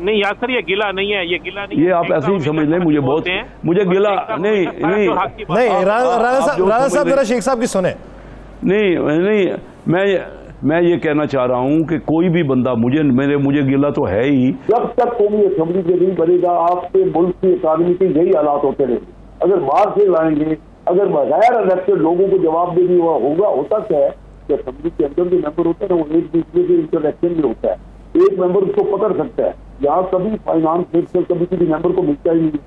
नहीं यार सर, ये गिला नहीं है, ये गिला नहीं है, ये आप ऐसे ही समझ लें। मुझे गिला नहीं। राणा साहब जरा शेख साहब की सुने। नहीं, मैं ये कहना चाह रहा हूँ कि कोई भी बंदा मुझे गिला तो है ही। जब तक कौमी असम्बली के नहीं बनेगा आपके मुल्क की इकानमी के यही हालात होते रहेंगे। अगर बाहर से लाएंगे, अगर बगैर इलेक्टेड लोगों को जवाब देनी होता क्या है कि असम्बली के अंदर जो मेंबर होता है वो एक दूसरे के इंटरेक्शन में होता है, एक मेंबर उसको पकड़ सकता है। यहाँ कभी फाइनेंस मिनिस्टर कभी किसी मेंबर को मिलता ही नहीं,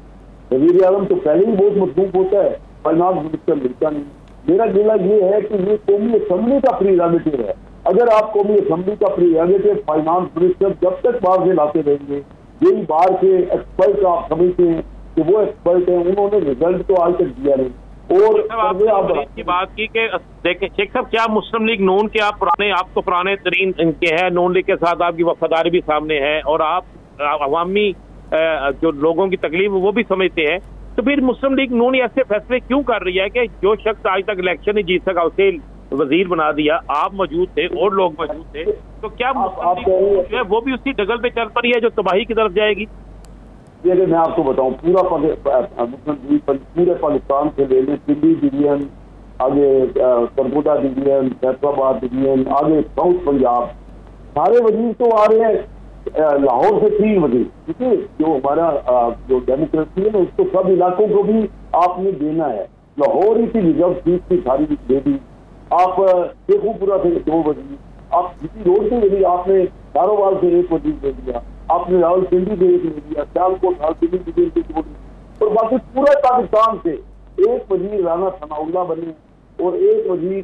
वज़ीर आज़म तो पहले ही बहुत मजबूत होता है, फाइनेंस मिनिस्टर मिलता नहीं। मेरा गिला ये है कि ये कौमी असम्बली का प्रीरोगेटिव है। अगर आप कौमी असम्बली का प्रीरोगेटिव फाइनेंस मिनिस्टर जब तक बाहर से लाते रहेंगे, यही बाहर के एक्सपर्ट आप समझते हैं कि वो एक्सपर्ट हैं, उन्होंने रिजल्ट तो आज तक दिया नहीं। और आपने बात की कि देखें शेख साहब, क्या मुस्लिम लीग नून के आप तो पुराने तरीन इनके हैं, नून लीग के साथ आपकी वफादारी भी सामने है और आप अवामी जो लोगों की तकलीफ वो भी समझते हैं, तो फिर मुस्लिम लीग नून ऐसे फैसले क्यों कर रही है कि जो शख्स आज तक इलेक्शन नहीं जीत सका उसे वजीर बना दिया? आप मौजूद थे और लोग मौजूद थे, तो क्या मुस्लिम लीग नून जो है वो भी उसी डगल पे चल पड़ी है जो तबाही की तरफ जाएगी? ये मैं आपको बताऊं, पूरा मुस्लिम लीग पूरे पाकिस्तान से ले लें, दिल्ली डिवीजन, आगे सरगोदा डिवीजन, फैसलाबाद डिवीजन, आगे साउथ पंजाब, सारे वजीर तो आ रहे हैं लाहौर से 3 वजीर, ठीक है। जो हमारा जो डेमोक्रेसी है ना उसको सब इलाकों को भी आपने देना है। लाहौर ही की रिजर्व सीट की सारी दे दी, आप शेखुपुरा से 2 वजीर, आप जिसी रोड से यदि आपने कारोबार से 1 वजीर दे दिया, आपने रावलपिंडी देख लिया, सियालकोट रावलपिंडी की जेल के, और बाकी पूरे पाकिस्तान से एक वजीर राना सनाउल्लाह बने और एक वजीर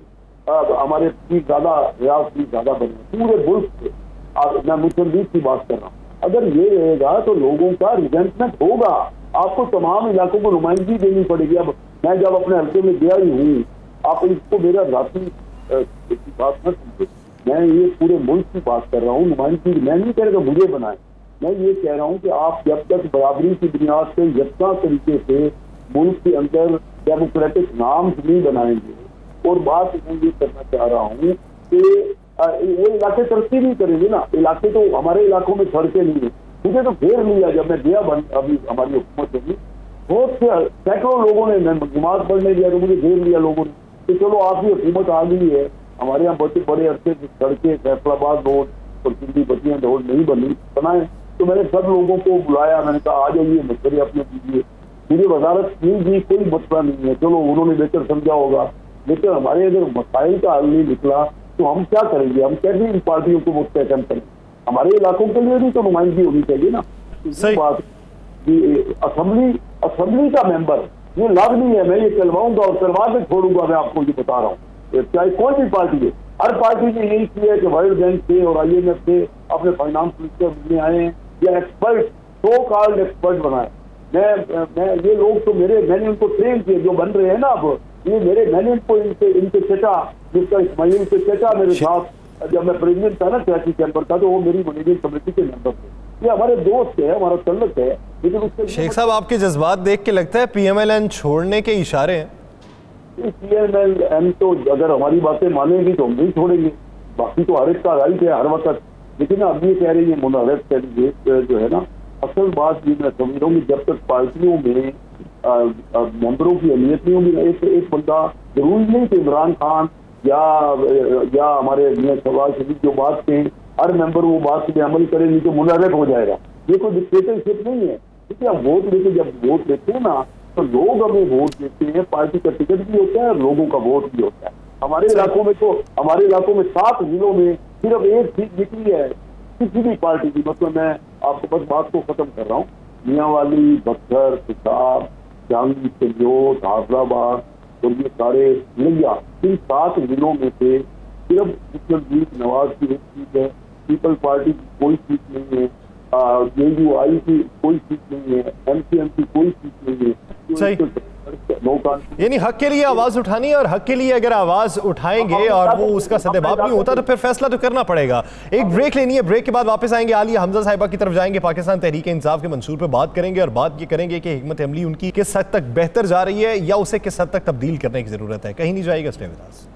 हमारे पीरजादा रियाज पीरजादा बने पूरे मुल्क से। मैं मुस्लिम लीग की बात कर रहा हूँ। अगर ये रहेगा तो लोगों का रिजेंटमेंट होगा, आपको तमाम इलाकों को नुमाइंदगी देनी पड़ेगी। अब मैं जब अपने हल्के में गया ही हूँ, आप इसको मेरा जाती बात मत कीजिए, मैं ये पूरे मुल्क की बात कर रहा हूँ। नुमाइंदगी मैं नहीं कह रहा मुझे बनाए, मैं ये कह रहा हूँ कि आप जब तक बराबरी की बुनियाद से यकसा तरीके से मुल्क के अंदर डेमोक्रेटिक नाम नहीं बनाएंगे, और बात मैं ये करना चाह रहा हूँ कि वो इलाके तरक्की नहीं करेंगे ना। इलाके तो हमारे इलाकों में सड़कें नहीं है, मुझे तो घेर लिया जब मैं गया अभी हमारी हुकूमत में, बहुत से सैकड़ों लोगों ने, मैं नमाज पढ़ने गया तो मुझे घेर लिया लोगों ने कि चलो आपकी हुकूमत आ गई है, हमारे यहाँ बड़े अरसे सड़कें फैसलाबाद रोड और सिंधी बतियां रोड नहीं बनाए। तो मैंने सब लोगों को बुलाया, मैंने कहा आ जाइए मशवरे अपने दीजिए, मुझे वजारत नहीं दी, कोई मसला नहीं है, चलो उन्होंने बेहतर समझा होगा, लेकिन हमारे अगर मसाइल का हल नहीं निकला तो हम क्या करेंगे? हम कैसे इन पार्टियों को मुस्तहकम करें? हमारे इलाकों के लिए भी तो नुमाइंदगी होनी चाहिए ना। सही बात, असेंबली का मेंबर ये लाजमी है, मैं ये करवाऊंगा और करवा के छोड़ूंगा, मैं आपको ये बता रहा हूँ। चाहे कोई भी पार्टी है, हर पार्टी ने यही किया है कि वर्ल्ड बैंक से और IMF से अपने फाइनेंस मिनिस्टर मिलने आए हैं या एक्सपर्ट, सो कॉल्ड एक्सपर्ट बनाए। मैं ये लोग तो मैंने उनको ट्रेन किए जो बन रहे हैं ना, अब ये मैंने इनके चचा, जिसका इस्माइल के चचा मेरे साथ जब मैं प्रेसिडेंट था ना कराची चैम्बर का, तो वो मेरी मैनेजिंग कमेटी के मेंबर थे। ये हमारे दोस्त है, हमारा तल्लुक है। लेकिन उसके शेख साहब आपके जज्बात देख के लगता है PMLN छोड़ने के इशारे हैं। PMLN तो अगर हमारी बातें मानेगी तो हम नहीं छोड़ेंगे, बाकी तो हर एक का राइट है हर वक्त। लेकिन अब ये कह रही है मुनारफ कैंडिडेट जो है ना, असल बात ये मैं समझ रहा हूँ कि जब तक पार्टियों में मेंबरों की अहमियत नहीं होगी, एक बंदा जरूरी नहीं कि इमरान खान या हमारे शहबाज शरीफ जो बात कहें हर मेंबर वो बात पे अमल करे, नहीं तो मुनारफ हो जाएगा। ये कोई डिक्टेटरशिप नहीं है, क्योंकि आप वोट लेके जब वोट देते हैं ना तो लोग हमें वोट देते हैं, पार्टी का टिकट भी होता है और लोगों का वोट भी होता है। हमारे इलाकों में 7 जिलों में सिर्फ एक सीट निकली है किसी भी पार्टी की। मतलब मैं आपको बस बात को खत्म कर रहा हूँ, मियांवाली, बक्सर, हिसार, जहांगीर, संजोत, हैदराबाद और ये सारे लिया, इन 7 जिलों में से सिर्फ मुस्लिम नवाज की एक सीट है, पीपल पार्टी की कोई सीट नहीं है, JUI की कोई सीट नहीं है, MCM की कोई सीट नहीं है। यानी हक के लिए आवाज उठानी है, और हक के लिए अगर आवाज उठाएंगे और वो उसका सदेबाब नहीं होता तो फिर फैसला तो करना पड़ेगा। एक ब्रेक लेनी है, ब्रेक के बाद वापस आएंगे, आलिया हमजा साहिबा की तरफ जाएंगे, पाकिस्तान तहरीक इंसाफ के मंशूर पे बात करेंगे और बात ये करेंगे कि हिकमत अमली उनकी किस हद तक बेहतर जा रही है या उसे किस हद तक तब्दील करने की जरूरत है। कहीं नहीं जाएगा, स्टे विद अस।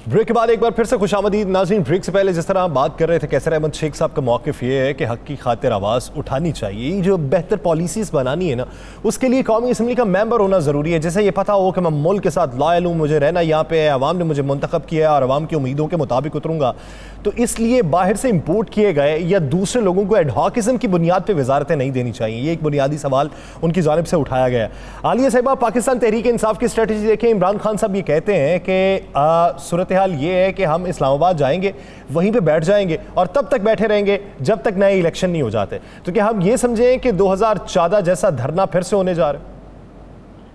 ब्रेक के बाद एक बार फिर से खुशामदीद नाज़रीन। ब्रेक से पहले जिस तरह हम बात कर रहे थे, कैसर अहमद शेख साहब का मौक़िफ़ ये है कि हक़ की खातिर आवाज़ उठानी चाहिए। जो बेहतर पॉलिसीज़ बनानी है ना, उसके लिए कौमी असम्बली का मेंबर होना ज़रूरी है। जैसे ये पता हो कि मैं मुल्क के साथ लॉयल हूँ, मुझे रहना यहाँ पे है, अवाम ने मुझे मुंतखब किया है और अवाम की उम्मीदों के मुताबिक उतरूँगा, तो इसलिए बाहर से इम्पोर्ट किए गए या दूसरे लोगों को एडहॉकिज़म की बुनियाद पर वजारतें नहीं देनी चाहिए। ये एक बुनियादी सवाल उनकी जानिब से उठाया गया। आलिया साहिबा, पाकिस्तान तहरीक इंसाफ की स्ट्रेटजी देखें, इमरान खान साहब ये कहते हैं कि सूरत हाल ये है कि हम इस्लामाबाद जाएंगे, वहीं पे बैठ जाएंगे और तब तक बैठे रहेंगे जब तक नए इलेक्शन नहीं हो जाते। तो क्या हम ये समझें कि 2014 जैसा धरना फिर से होने जा रहा है?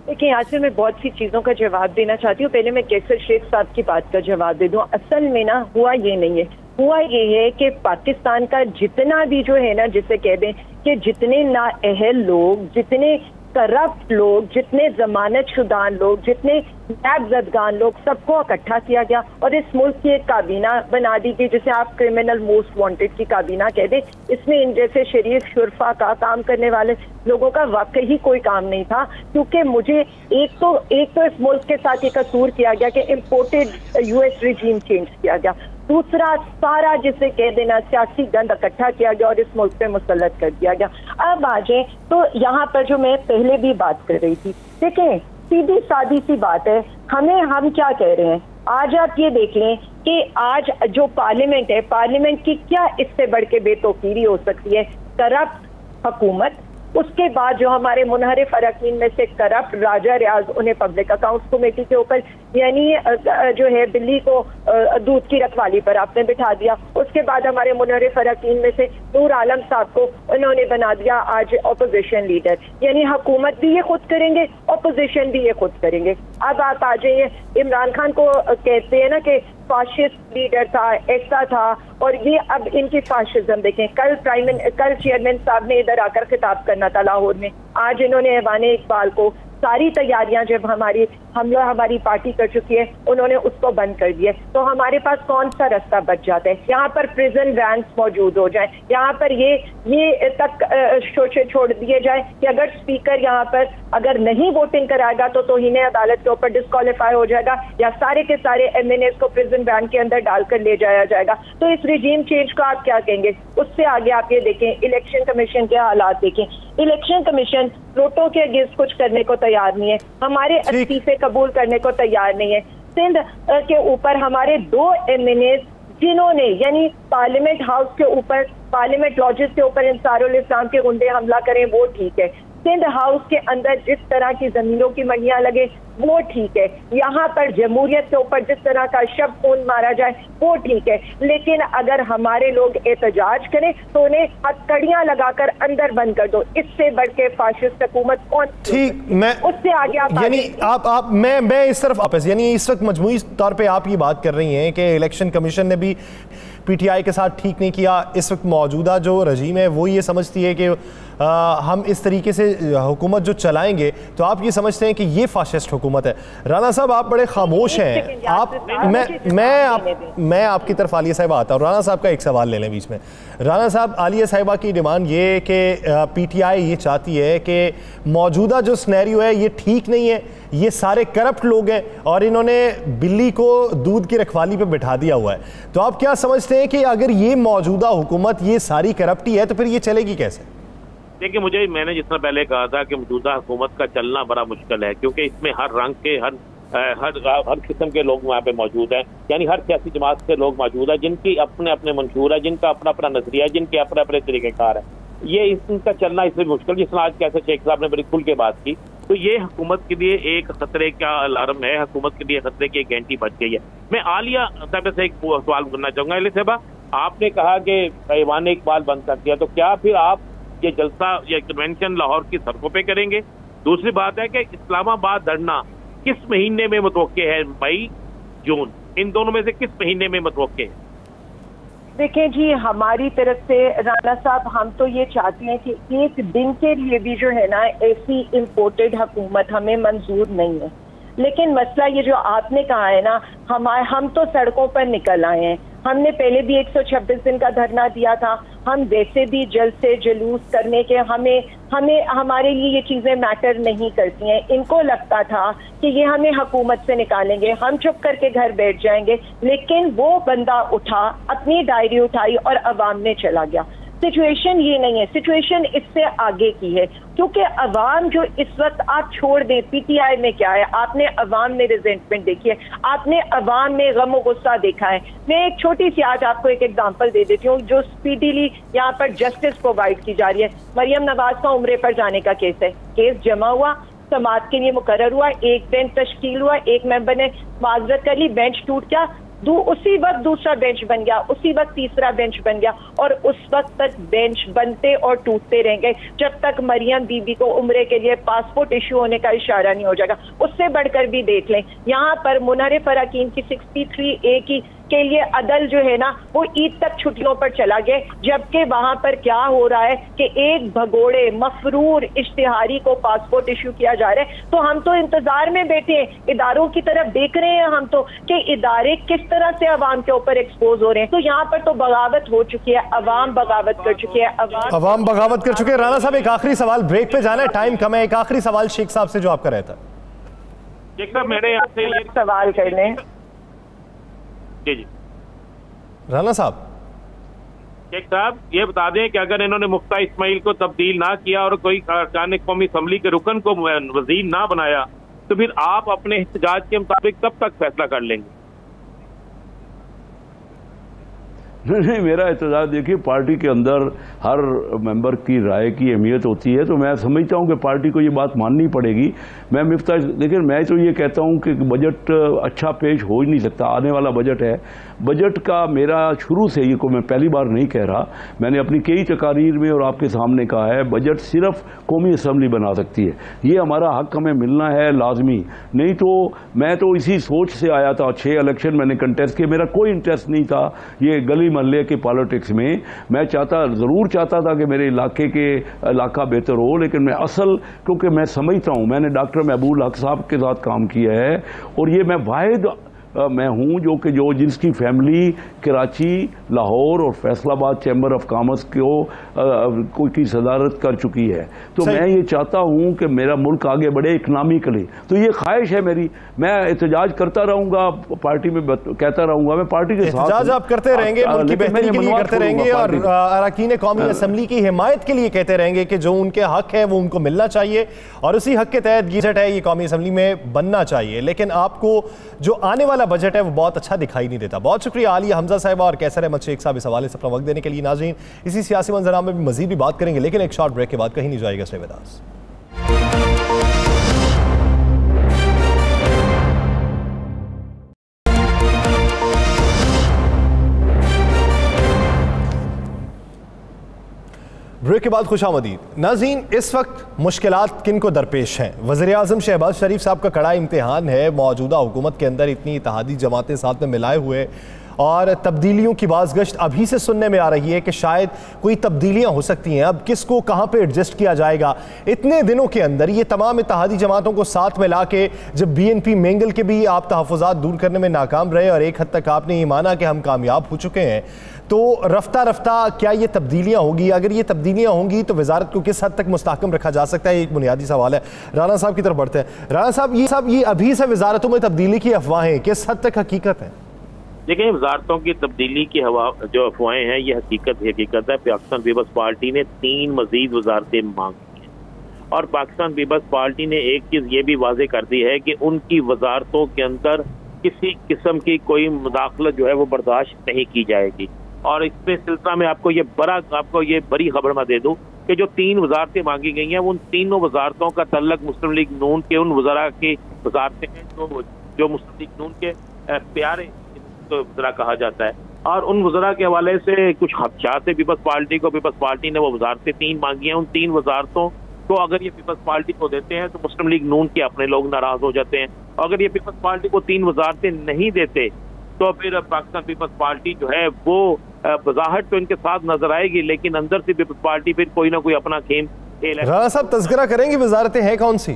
देखिए, आज से मैं बहुत सी चीज़ों का जवाब देना चाहती हूँ। पहले मैं कैसर शेख साहब की बात का जवाब दे दूँ। असल में ना हुआ ये नहीं है, हुआ ये है कि पाकिस्तान का जितना भी जो है ना, जिसे कह दें कि जितने नाअहल लोग, जितने करप्ट लोग, जितने जमानत शुदा लोग, जितने नैबजदगान लोग, सबको इकट्ठा किया गया और इस मुल्क की एक काबीना बना दी गई, जिसे आप क्रिमिनल मोस्ट वांटेड की काबीना कह दें। इसमें इन जैसे शरीफ शुरफा का काम करने वाले लोगों का वाकई ही कोई काम नहीं था, क्योंकि मुझे एक तो इस मुल्क के साथ ये कसूर किया गया कि इम्पोर्टेड US रिजीम चेंज किया गया, दूसरा सारा जिसे कह देना सियासी गंद इकट्ठा किया गया और इस मुल्क पे मुसल्लत कर दिया गया। अब आ जाए तो यहाँ पर जो मैं पहले भी बात कर रही थी, देखें सीधी सादी सी बात है, हम क्या कह रहे हैं। आज आप ये देख लें कि आज जो पार्लियामेंट है, पार्लियामेंट की क्या इससे बढ़ के बेतौकीरी हो सकती है। करप्ट हुकूमत, उसके बाद जो हमारे मुनहरिफ अरकान में से करप्ट राजा रियाज, उन्हें पब्लिक अकाउंट्स कमेटी के ऊपर यानी जो है बिल्ली को दूध की रखवाली पर आपने बिठा दिया। उसके बाद हमारे मुनहरिफ अरकान में से नूर आलम साहब को उन्होंने बना दिया आज अपोजिशन लीडर। यानी हुकूमत भी ये खुद करेंगे, अपोजिशन भी ये खुद करेंगे। अब आप आ जाइए, इमरान खान को कहते हैं ना कि फाशिस्ट लीडर था, ऐसा था, और ये अब इनकी फाशिज्म देखें। कल चेयरमैन साहब ने इधर आकर खिताब करना था लाहौर में, आज इन्होंने ऐवाने इकबाल को सारी तैयारियां जब हमारी पार्टी कर चुकी है, उन्होंने उसको बंद कर दिया। तो हमारे पास कौन सा रास्ता बच जाता है? यहाँ पर प्रिजन वैन्स मौजूद हो जाए, यहाँ पर ये तक छोड़ दिए जाए कि अगर स्पीकर यहाँ पर अगर नहीं वोटिंग कराएगा तो तौहीन अदालत के ऊपर डिस्क्वालीफाई हो जाएगा, या सारे के सारे MNAs को प्रिजन वैन के अंदर डालकर ले जाया जाएगा। तो इस रिजीम चेंज को आप क्या कहेंगे? उससे आगे आप ये देखें, इलेक्शन कमीशन के हालात देखें। इलेक्शन कमीशन वोटों के अगेंस्ट कुछ करने को तैयार नहीं है, हमारे इस्तीफे कबूल करने को तैयार नहीं है। सिंध के ऊपर हमारे 2 MNAs जिन्होंने यानी पार्लियामेंट हाउस के ऊपर, पार्लियामेंट लॉजेस के ऊपर इंसारुल इस्लाम के गुंडे हमला करें, वो ठीक है। सिंध हाउस के अंदर जिस तरह की जमीनों की मंडियां लगे, वो ठीक है। यहाँ पर जमहूरियत के ऊपर जिस तरह का शब खून मारा जाए, वो ठीक है। लेकिन अगर हमारे लोग एहतजाज करें तो उन्हें हथकड़ियां लगाकर अंदर बंद कर दो। इससे बढ़ के फाशिस्ट हुकूमत कौन? ठीक, मैं उससे आगे आप यानी आप मैं इस तरफ वापस, यानी इस वक्त मजमूई तौर पे आप ये बात कर रही हैं कि इलेक्शन कमीशन ने भी PTI के साथ ठीक नहीं किया। इस वक्त मौजूदा जो रजीम है वो ये समझती है कि हम इस तरीके से हुकूमत जो चलाएंगे, तो आप ये समझते हैं कि ये फाशिस्ट हुकूमत है। राना साहब आप बड़े खामोश हैं। मैं आपकी तरफ आलिया साहिबा आता हूँ। राना साहब का एक सवाल ले लें बीच में। राना साहब, आलिया साहिबा की डिमांड ये कि PTI ये चाहती है कि मौजूदा जो स्नैरियो है ये ठीक नहीं है, ये सारे करप्ट लोग हैं और इन्होंने बिल्ली को दूध की रखवाली पे बिठा दिया हुआ है। तो आप क्या समझते हैं कि अगर ये मौजूदा हुकूमत ये सारी करप्टी है तो फिर ये चलेगी कैसे? देखिए, मैंने जितना पहले कहा था कि मौजूदा हुकूमत का चलना बड़ा मुश्किल है, क्योंकि इसमें हर रंग के हर किस्म के लोग वहाँ पे मौजूद हैं। यानी हर सियासी जमात से लोग मौजूद हैं जिनकी अपने अपने मंशूर है, जिनका अपना अपना नजरिया है, जिनके अपने अपने तरीक़ेकार है। ये इनका चलना इसलिए मुश्किल, जिसमें आज कैसे शेख साहब ने बड़ी खुल के बात की, तो ये हुकूमत के लिए एक खतरे का अलार्म है, हुकूमत के लिए खतरे की एक घंटी बज गई है। मैं आलिया साहब से एक सवाल करना चाहूंगा। आलिया साहबा, आपने कहा कि ऐवान इकबाल बंद कर दिया, तो क्या फिर आप ये जलसा या कन्वेंशन लाहौर की सड़कों पे करेंगे? दूसरी बात है कि इस्लामाबाद धरना किस महीने में मुतवक्के है? मई, जून, इन दोनों में से किस महीने में मुतवक्के है? देखें जी, हमारी तरफ से राना साहब, हम तो ये चाहते हैं कि एक दिन के लिए भी जो है ना ऐसी इम्पोर्टेड हुकूमत हमें मंजूर नहीं है। लेकिन मसला ये जो आपने कहा है ना, हम तो सड़कों पर निकल आए हैं। हमने पहले भी 126 दिन का धरना दिया था। हम वैसे भी जल्द से जुलूस करने के हमारे लिए ये चीजें मैटर नहीं करती हैं। इनको लगता था कि ये हमें हुकूमत से निकालेंगे, हम चुप करके घर बैठ जाएंगे। लेकिन वो बंदा उठा, अपनी डायरी उठाई और अवाम में चला गया। सिचुएशन ये नहीं है, सिचुएशन इससे आगे की है, क्योंकि अवाम जो इस वक्त आप छोड़ दें, PTI में क्या है, आपने अवाम में रिजेंटमेंट देखी है, आपने अवाम में गम गुस्सा देखा है। मैं एक छोटी सी आज आपको एक एग्जांपल दे देती हूँ जो स्पीडीली यहाँ पर जस्टिस प्रोवाइड की जा रही है। मरियम नवाज का उम्रे पर जाने का केस है, केस जमा हुआ, समाअत के लिए मुकर्रर हुआ, एक बेंच तश्कील हुआ, एक मेंबर ने माजरत कर ली, बेंच टूट गया, उसी वक्त दूसरा बेंच बन गया, उसी वक्त तीसरा बेंच बन गया, और उस वक्त तक बेंच बनते और टूटते रहेंगे जब तक मरियम बीबी को उम्रे के लिए पासपोर्ट इशू होने का इशारा नहीं हो जाएगा। उससे बढ़कर भी देख लें, यहाँ पर मुनहरिफ अरकान की 63A के लिए अदल जो है ना वो ईद तक छुट्टियों पर चला गया, जबकि वहां पर क्या हो रहा है कि एक भगोड़े मफरूर इश्तिहारी को पासपोर्ट इशू किया जा रहा है। तो हम तो इंतजार में बैठे हैं, इदारों की तरफ देख रहे हैं हम तो कि इदारे किस तरह से अवाम के ऊपर एक्सपोज हो रहे हैं। तो यहाँ पर तो बगावत हो चुकी है, अवाम बगावत कर चुकी है, अवाम बगावत कर चुके हैं। राना साहब, एक आखिरी सवाल, ब्रेक पे जाना है, टाइम कम है। एक आखिरी सवाल शेख साहब से जो आपका रहता है। शेख साहब, मेरे यहाँ से एक सवाल कर लें। जी राना साहब, शेख साहब, ये बता दें कि अगर इन्होंने मुफ्ता इस्माइल को तब्दील ना किया और कोई अरकान कौमी असम्बली के रुकन को वजीर ना बनाया, तो फिर आप अपने एहतजाज के मुताबिक कब तक फैसला कर लेंगे? नहीं, मेरा एहतजाज देखिए, पार्टी के अंदर हर मेंबर की राय की अहमियत होती है, तो मैं समझता हूं कि पार्टी को ये बात माननी पड़ेगी। मैं मिफ्ता, लेकिन मैं तो ये कहता हूं कि बजट अच्छा पेश हो ही नहीं सकता। आने वाला बजट है, बजट का मेरा शुरू से ही, को मैं पहली बार नहीं कह रहा, मैंने अपनी कई तकारीर में और आपके सामने कहा है, बजट सिर्फ कौमी असम्बली बना सकती है। ये हमारा हक हमें मिलना है लाजमी। नहीं तो मैं तो इसी सोच से आया था, 6 इलेक्शन मैंने कंटेस्ट किए, मेरा कोई इंटरेस्ट नहीं था ये गली मोहल्ले के पॉलिटिक्स में। मैं ज़रूर चाहता था कि मेरे इलाका बेहतर हो, लेकिन मैं क्योंकि मैं समझता हूँ, मैंने डॉक्टर महबूब हक साहब के साथ काम किया है, और ये मैं वाहिद मैं हूं जो जिसकी फैमिली कराची, लाहौर और फैसलाबाद चैम्बर ऑफ कॉमर्स की सदारत कर चुकी है। तो मैं ये चाहता हूं कि मेरा मुल्क आगे बढ़े इकनॉमिकली। तो ये ख्वाहिश है मेरी। मैं एहतजाज करता रहूंगा, पार्टी में कहता रहूंगा, मैं पार्टी के साथ एहतजाज आप करते रहेंगे, मुल्क की बेहतरी के लिए करते रहेंगे, और अरकान कौमी असम्बली की हिमायत के लिए कहते रहेंगे कि जो उनके हक है वो उनको मिलना चाहिए, और उसी हक के तहत गजट है ये कौमी असम्बली में बनना चाहिए। लेकिन आपको जो आने वाला बजट है वो बहुत अच्छा दिखाई नहीं देता। बहुत शुक्रिया आलिया हमजा साहिबा और कैसर अहमद शेख साहब इस हवाले से अपना वक्त देने के लिए। नाज़रीन, इसी सियासी मंजराम में भी मजीद भी बात करेंगे, लेकिन एक शॉर्ट ब्रेक के बाद कहीं नहीं जाएगा। Stay with us. ब्रेक के बाद खुशामदीद। नाज़रीन, इस वक्त मुश्किलात किन को दरपेश हैं? वज़ीर-ए-आज़म शहबाज शरीफ साहब का कड़ा इम्तिहान है। मौजूदा हुकूमत के अंदर इतनी इत्तेहादी जमातें साथ में मिलाए हुए, और तब्दीलियों की बाज़गश्त अभी से सुनने में आ रही है कि शायद कोई तब्दीलियां हो सकती हैं। अब किसको कहां पे एडजस्ट किया जाएगा? इतने दिनों के अंदर ये तमाम इत्तेहादी जमातों को साथ में ला के, जब BNP मेंगल के भी आप तहफ़्फ़ुज़ात दूर करने में नाकाम रहे और एक हद तक आपने ये माना कि हम कामयाब हो चुके हैं, तो रफ्ता रफ्ता क्या ये तब्दीलियां होंगी? अगर ये तब्दीलियां होंगी तो वजारत को किस हद तक मुस्तहकम रखा जा सकता है? एक बुनियादी सवाल है। राना साहब की तरफ बढ़ते हैं। राना साहब, ये अभी से वजारतों में तब्दीली की अफवाहें किस हद तक हकीकत है? देखिए, वजारतों की तब्दीली की जो अफवाहें हैं ये हकीकत है। पाकिस्तान पीपल्स पार्टी ने 3 मजीद वजारतें मांगी हैं, और पाकिस्तान पीपल्स पार्टी ने एक चीज ये भी वाजे कर दी है कि उनकी वजारतों के अंदर किसी किस्म की कोई मुदाखलत जो है वो बर्दाश्त नहीं की जाएगी। और इसमें सिलसिला में आपको ये बड़ी खबर मैं दे दूं कि जो 3 वजारतें मांगी गई हैं, उन तीनों वजारतों का तल्लक मुस्लिम लीग नून के उन वज़रा की वजारतें हैं जो मुस्लिम लीग नून के प्यारे वज़रा कहा जाता है। और उन वज़रा के हवाले से कुछ खदशात है पीपल्स पार्टी ने वो वजारतें 3 मांगी हैं। उन 3 वजारतों को अगर ये पीपल्स पार्टी को देते हैं तो मुस्लिम लीग नून के अपने लोग नाराज हो जाते हैं। अगर ये पीपल्स पार्टी को 3 वजारतें नहीं देते तो फिर पाकिस्तान पीपल्स पार्टी जो है वो वजाहट तो इनके साथ नजर आएगी, लेकिन अंदर से पीपल्स पार्टी फिर कोई ना कोई अपना खेल खेलेगा। राना साहब, तज़किरा करेंगे वजारतें हैं कौन सी?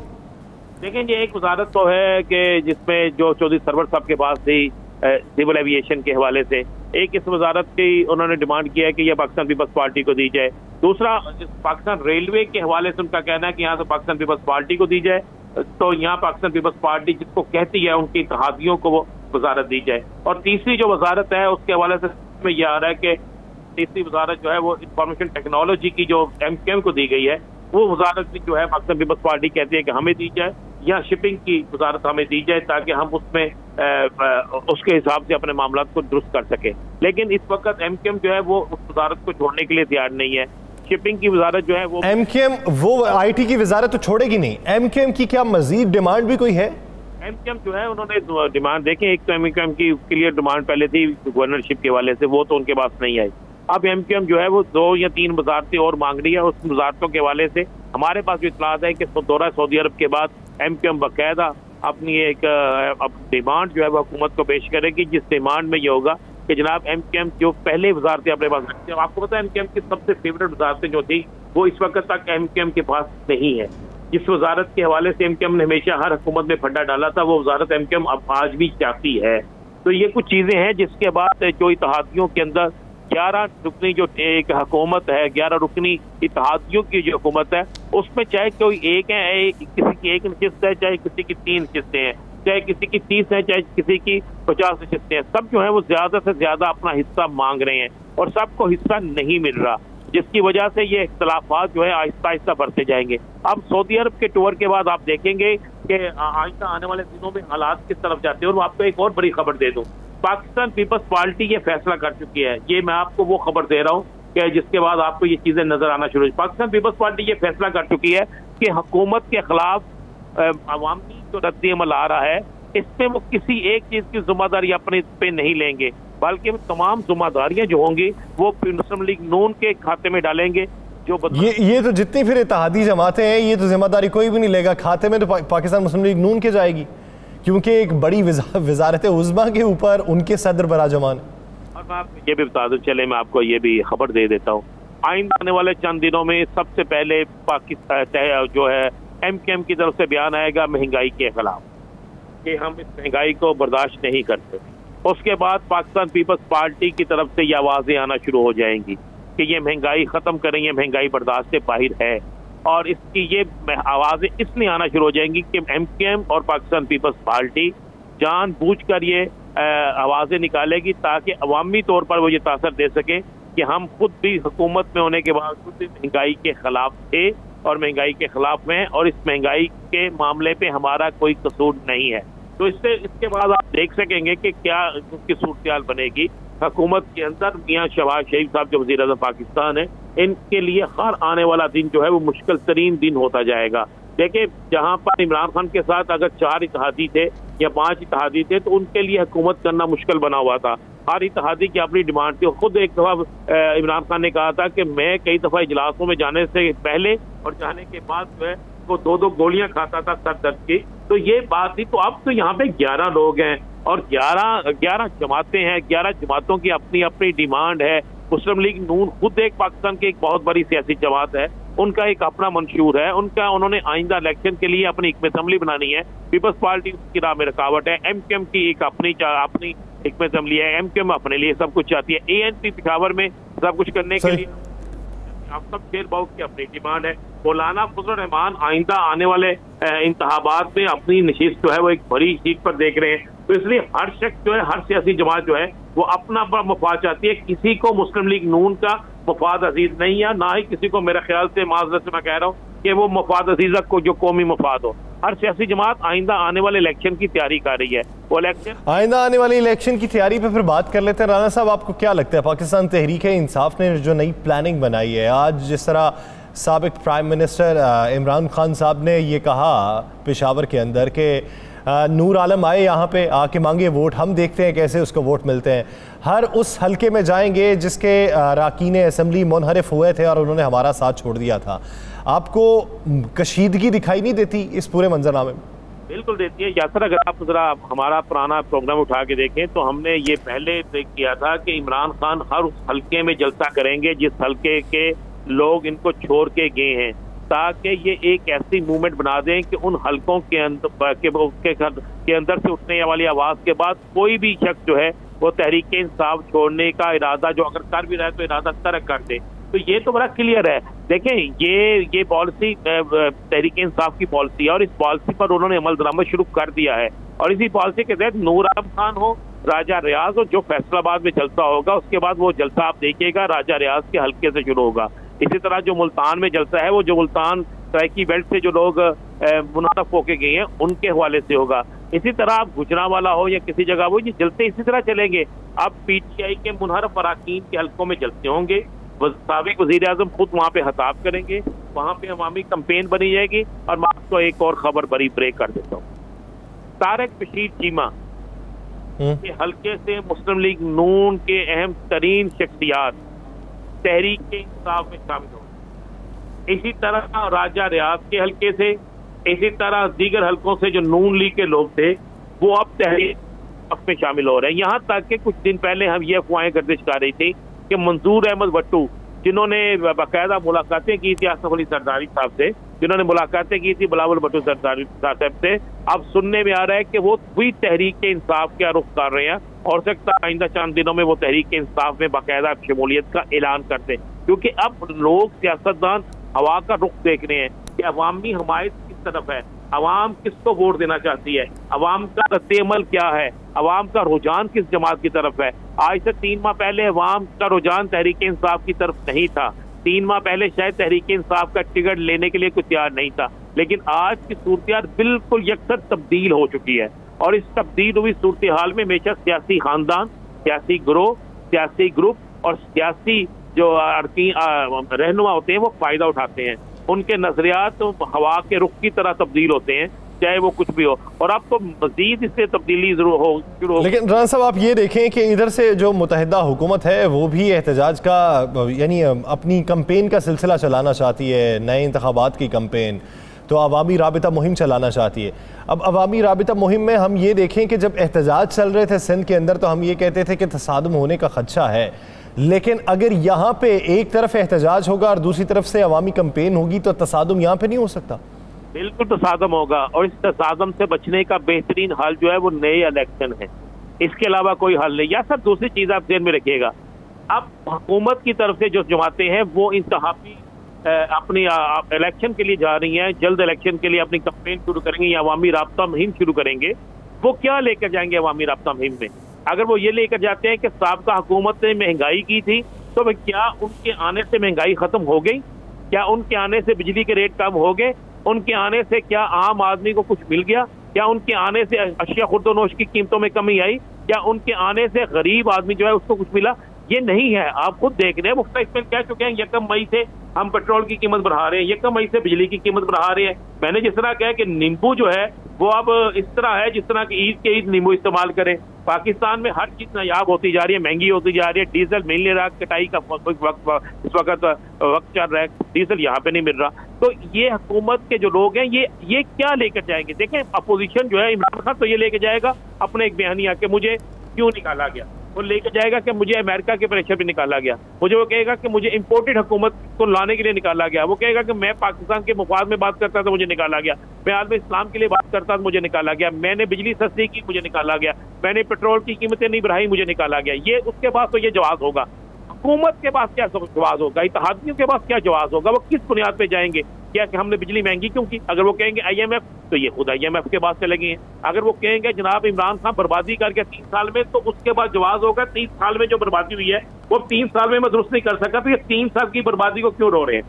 देखें, ये एक वजारत तो है कि जिसमें जो चौधरी सरवर साहब के पास थी सिविल एविएशन के हवाले से, एक इस वजारत की उन्होंने डिमांड किया है कि यह पाकिस्तान पीपल्स पार्टी को दी जाए। दूसरा, पाकिस्तान रेलवे के हवाले से उनका कहना है कि यहाँ से पाकिस्तान पीपल्स पार्टी को दी जाए, तो यहाँ पाकिस्तान पीपल्स पार्टी जिसको कहती है उनकी इत्तेहादियों को वो वजारत दी जाए। और तीसरी जो वजारत है उसके हवाले से में यह आ रहा है कि तीसरी वजारत जो है वो इंफॉर्मेशन टेक्नोलॉजी की जो MQM को दी गई है, वो वजारत भी जो है पाकिस्तान पीपल्स पार्टी कहती है कि हमें दी जाए, या शिपिंग की वजारत हमें दी जाए ताकि हम उसमें उसके हिसाब से अपने मामला को दुरुस्त कर सके। लेकिन इस वक्त MQM जो है वो उस वजारत को छोड़ने के लिए तैयार नहीं है। शिपिंग की वजारत जो है वो MQM वो IT की वजारत तो छोड़ेगी नहीं। MQM की क्या मजीद डिमांड भी कोई है? MQM जो है उन्होंने डिमांड देखें, एक तो MQM की क्लियर डिमांड पहले थी गवर्नरशिप के हवाले से, वो तो उनके पास नहीं आई। अब MQM जो है वो 2 या 3 वजारतें और मांग रही है। उस वजारतों के हवाले से हमारे पास जो इत्तलात है कि दौरा सऊदी अरब के बाद MQM बाकायदा अपनी एक डिमांड जो है वो हुकूमत को पेश करेगी, जिस डिमांड में ये होगा कि जनाब MQM जो पहले वजारतें अपने पास रखते हैं, आपको पता है MQM की सबसे फेवरेट वजारतें जो थी वो इस वक्त तक MQM के पास नहीं है। जिस वजारत के हवाले से MQM ने हमेशा हर हुकूमत में फंडा डाला था, वो वजारत MQM अब आज भी चाहती है। तो ये कुछ चीजें हैं जिसके बाद जो इत्तेहादियों के अंदर 11 रुकनी जो एक हुकूमत है, 11 रुकनी इत्तेहादियों की जो हुकूमत है, उसमें चाहे कोई एक है, किसी की 1 नशिस्त है, चाहे किसी की 3 नशिस्तें हैं, चाहे किसी की 30 है, चाहे किसी की 50 नशिस्तें हैं, सब जो है वो ज्यादा से ज्यादा अपना हिस्सा मांग रहे हैं और सबको हिस्सा नहीं मिल रहा, जिसकी वजह से ये इख्तलाफात जो है आहिस्ता आहिस्ता बढ़ते जाएंगे। अब सऊदी अरब के टूर के बाद आप देखेंगे कि आहिस्ता आने वाले दिनों में हालात किस तरफ जाते हैं। और मैं आपको एक और बड़ी खबर दे दूं पाकिस्तान पीपल्स पार्टी ये फैसला कर चुकी है। ये मैं आपको वो खबर दे रहा हूँ कि जिसके बाद आपको ये चीजें नजर आना शुरू हुई। पाकिस्तान पीपल्स पार्टी ये फैसला कर चुकी है कि हुकूमत के खिलाफ अवामी जो रद्द अमल आ रहा है, इसमें वो किसी एक चीज की जिम्मेदारी अपने पे नहीं लेंगे, बल्कि तमाम जिम्मेदारियां जो होंगी वो मुस्लिम लीग नून के खाते में डालेंगे। जो ये तो जितनी फिर इत्तेहादी जमातें हैं, ये तो जिम्मेदारी कोई भी नहीं लेगा, खाते में तो पाकिस्तान मुस्लिम लीग नून के जाएगी, क्योंकि एक बड़ी वजारत उज़्मा के ऊपर उनके सदर बराजमान। और मैं आपको ये भी बता दूं, चले मैं आपको ये भी खबर दे देता हूँ, आइंदा आने वाले चंद दिनों में सबसे पहले पाकिस्तान जो है MKM की तरफ से बयान आएगा महंगाई के खिलाफ कि हम इस महंगाई को बर्दाश्त नहीं करते। उसके बाद पाकिस्तान पीपल्स पार्टी की तरफ से ये आवाजें आना शुरू हो जाएंगी कि ये महंगाई खत्म करें, ये महंगाई बर्दाश्त से बाहर है। और इसकी ये आवाजें इसलिए आना शुरू हो जाएंगी कि MKM और पाकिस्तान पीपल्स पार्टी जानबूझकर ये आवाजें निकालेगी ताकि अवामी तौर पर वो ये तासर दे सके कि हम खुद भी हुकूमत में होने के बावजूद भी महंगाई के खिलाफ थे और महंगाई के खिलाफ हैं, और इस महंगाई के मामले पे हमारा कोई कसूर नहीं है। तो इसके बाद आप देख सकेंगे कि क्या उसकी सूरत बनेगी हुकूमत के अंदर। मियां शहबाज शरीफ साहब जो वज़ीर आज़म पाकिस्तान है, इनके लिए हर आने वाला दिन जो है वो मुश्किल तरीन दिन होता जाएगा। देखिए, जहां पर इमरान खान के साथ अगर 4 इत्तेहादी थे या 5 इत्तेहादी थे तो उनके लिए हुकूमत करना मुश्किल बना हुआ था। हर इत्तेहादी की अपनी डिमांड थी। खुद एक दफा इमरान खान ने कहा था कि मैं कई दफा इजलासों में जाने से पहले और जाने के बाद जो है वो 2-2 गोलियां खाता था सर दर्द की। तो ये बात थी। तो अब तो यहाँ पे 11 लोग हैं और 11 जमातें हैं, 11 जमातों की अपनी अपनी डिमांड है। मुस्लिम लीग नून खुद एक पाकिस्तान की एक बहुत बड़ी सियासी जमात है, उनका एक अपना मंशूर है, उन्होंने आइंदा इलेक्शन के लिए अपनी हिकमत अमली बनानी है। पीपल्स पार्टी की राह में रुकावट है। MKM की एक अपनी हिकमत अमली है। MKM अपने लिए सब कुछ चाहती है। ANP पिशावर में सब कुछ करने के लिए आफ्ताब शेर बाउक की अपनी डिमांड है। मौलाना फजल रहमान आइंदा आने वाले इंतखाबात में अपनी नशिस्त जो है वो एक बड़ी सीट पर देख रहे हैं। तो इसलिए हर शख्स जो है, हर सियासी जमात जो है वो अपना मफाद चाहती है। किसी को मुस्लिम लीग नून का मफाद अजीज नहीं है, ना ही किसी को, मेरे ख्याल से माजरत से मैं कह रहा हूँ कि वो मफाद अजीजा को जो कौमी मफाद हो। हर सियासी जमात आइंदा आने वाले इलेक्शन की तैयारी कर रही है। वो इलेक्शन आइंदा आने वाली इलेक्शन की तैयारी पे फिर बात कर लेते हैं। राना साहब, आपको क्या लगता है पाकिस्तान तहरीक इंसाफ ने जो नई प्लानिंग बनाई है, आज जिस तरह साबिक प्राइम मिनिस्टर इमरान खान साहब ने ये कहा पेशावर के अंदर कि नूर आलम आए यहाँ पे, आके मांगे वोट, हम देखते हैं कैसे उसको वोट मिलते हैं, हर उस हलके में जाएंगे जिसके अरकान असेंबली मुनहरिफ हुए थे और उन्होंने हमारा साथ छोड़ दिया था। आपको कशीदगी दिखाई नहीं देती इस पूरे मंजरनामे में? बिल्कुल देती है यासर। अगर आप जरा हमारा पुराना प्रोग्राम उठा के देखें तो हमने ये पहले किया था कि इमरान खान हर उस हलके में जलसा करेंगे जिस हलके के लोग इनको छोड़ के गए हैं, ताकि ये एक ऐसी मूवमेंट बना दें कि उन हलकों के अंदर से उठने वाली आवाज के बाद कोई भी शख्स जो है वो तहरीक इंसाफ छोड़ने का इरादा, जो अगर कर भी रहा है तो इरादा तर्क कर दे। तो ये तो बड़ा क्लियर है। देखें, ये पॉलिसी तहरीक इंसाफ की पॉलिसी है और इस पॉलिसी पर उन्होंने अमल दरामद शुरू कर दिया है। और इसी पॉलिसी के तहत नूर आलम खान हो, राजा रियाज हो, जो फैसलाबाद में जलसा होगा उसके बाद वो जलसा आप देखिएगा राजा रियाज के हल्के से शुरू होगा। इसी तरह जो मुल्तान में जलसा है वो जो मुल्तान ट्रैकी बेल्ट से जो लोग मुनारफ होके गए हैं उनके हवाले से होगा। इसी तरह आप गुजरांवाला हो या किसी जगह हो, ये जलते इसी तरह चलेंगे। अब PTI के मुनहरफ अरकान के हल्कों में जलते होंगे, साबिक वजीर आजम खुद वहाँ पे खिताब करेंगे, वहाँ पे अवामी कैंपेन बनी जाएगी। और मैं आपको एक और खबर बड़ी ब्रेक कर देता हूँ। तारिक बशीर चीमा के हल्के से मुस्लिम लीग नून के अहम तरीन शख्सियात तहरीक इंसाफ में शामिल हो। इसी तरह राजा रियाज के हल्के से, इसी तरह दीगर हल्कों से जो नून लीग के लोग थे वो अब तहरीक इंसाफ में शामिल हो रहे हैं। यहाँ तक कि कुछ दिन पहले हम ये अफवाहें गर्दिश कर रही थी कि मंजूर अहमद भट्टू, जिन्होंने बाकायदा मुलाकातें की थी आसफ अली सरदारी साहब से, जिन्होंने मुलाकातें की थी बिलावल भट्टू सरदारी साहब से, अब सुनने में आ रहा है कि वो भी तहरीक इंसाफ का रुख कर रहे हैं और सकता है आइंदा चंद दिनों में वो तहरीक इंसाफ में बाकायदा शमूलियत का ऐलान करते हैं। क्योंकि अब लोग, सियासतदान हवा का रुख देख रहे हैं कि अवामी हमायत किस तरफ है, अवाम किसको वोट देना चाहती है, अवाम का रद्द-ए-अमल क्या है, अवाम का रुझान किस जमात की तरफ है। आज से 3 माह पहले अवाम का रुझान तहरीक इंसाफ की तरफ नहीं था। 3 माह पहले शायद तहरीक इंसाफ का टिकट लेने के लिए कोई तैयार नहीं था, लेकिन आज की सूरत बिल्कुल यकसर तब्दील हो चुकी है। और इस तब्दील हुई सूरत हाल में हमेशा सियासी खानदान, सियासी ग्रोह, सियासी ग्रुप और सियासी जो रहनुमा होते हैं वो फायदा उठाते हैं। उनके नजरियात तो हवा के रुख की तरह तब्दील होते हैं, चाहे वो कुछ भी हो, और आपको मजीद इससे तब्दीली जरूर हो। लेकिन राना साहब आप ये देखें कि इधर से जो मुत्तहिदा हुकूमत है वो भी एहतजाज का यानी अपनी कैंपेन का सिलसिला चलाना चाहती है, नए इंतखाबात की कैंपेन, तो अवामी राबिता मुहिम चलाना चाहती है। अब अवामी राबिता मुहिम में हम ये देखें कि जब एहतजाज चल रहे थे सिंध के अंदर तो हम ये कहते थे कि तसादुम होने का खदशा है, लेकिन अगर यहाँ पे एक तरफ एहतजाज होगा और दूसरी तरफ से अवामी कैंपेन होगी तो तसादुम यहाँ पे नहीं हो सकता। बिल्कुल तसादम होगा, और इस तसादम से बचने का बेहतरीन हल जो है वो नए इलेक्शन है, इसके अलावा कोई हल नहीं। या सर दूसरी चीज आप ध्यान में रखिएगा, अब हुकूमत की तरफ से जो जमातें हैं वो इंतहाबी अपनी इलेक्शन के लिए जा रही हैं, जल्द इलेक्शन के लिए अपनी कैंपेन शुरू करेंगे या अवामी राब्ता मुहिम शुरू करेंगे। वो क्या लेकर जाएंगे अवामी राब्ता मुहिम में? अगर वो ये लेकर जाते हैं कि साबका हुकूमत ने महंगाई की थी, तो क्या उनके आने से महंगाई खत्म हो गई? क्या उनके आने से बिजली के रेट कम हो गए? उनके आने से क्या आम आदमी को कुछ मिल गया? क्या उनके आने से अशिया खुर्दोनोश की कीमतों में कमी आई? क्या उनके आने से गरीब आदमी जो है उसको कुछ मिला? ये नहीं है। आप खुद देख रहे हैं मुख्तलिफ में कह चुके हैं, 1 मई से हम पेट्रोल की कीमत बढ़ा रहे हैं, 1 मई से बिजली की कीमत बढ़ा रहे हैं। मैंने जिस तरह कहा कि नींबू जो है वो अब इस तरह है जिस तरह की ईद के ईद नींबू इस्तेमाल करें। पाकिस्तान में हर चीज नायाब होती जा रही है, महंगी होती जा रही है। डीजल मिल नहीं रहा, कटाई का इस वक्त चल रहा है, डीजल यहाँ पे नहीं मिल रहा। तो ये हुकूमत के जो लोग हैं ये क्या लेकर जाएंगे? देखें अपोजिशन जो है, इमरान खान तो ये लेकर जाएगा अपने एक बयानिया के मुझे क्यों निकाला गया, वो लेकर जाएगा कि मुझे अमेरिका के प्रेशर पे निकाला गया, मुझे वो कहेगा कि मुझे इंपोर्टेड हुकूमत को लाने के लिए निकाला गया, वो कहेगा कि मैं पाकिस्तान के मुफाद में बात करता था मुझे निकाला गया, मैं आलम इस्लाम के लिए बात करता था मुझे निकाला गया, मैंने बिजली सस्ती की मुझे निकाला गया, मैंने पेट्रोल की कीमतें नहीं बढ़ाई मुझे निकाला गया। ये उसके पास तो ये जवाब होगा। हुकूमत के पास क्या जवाब होगा? इत्तेहादियों के पास क्या जवाब होगा? वो किस बुनियाद पे जाएंगे? क्या कि हमने बिजली महंगी क्यों की? अगर वो कहेंगे IMF, तो ये खुद IMF के बात से लगे हैं। अगर वो कहेंगे जनाब इमरान खान बर्बादी करके 3 साल में, तो उसके बाद जवाब होगा 3 साल में जो बर्बादी हुई है वो 3 साल में मैं दुरुस्त नहीं कर सका, तो ये 3 साल की बर्बादी को क्यों रो रहे हैं?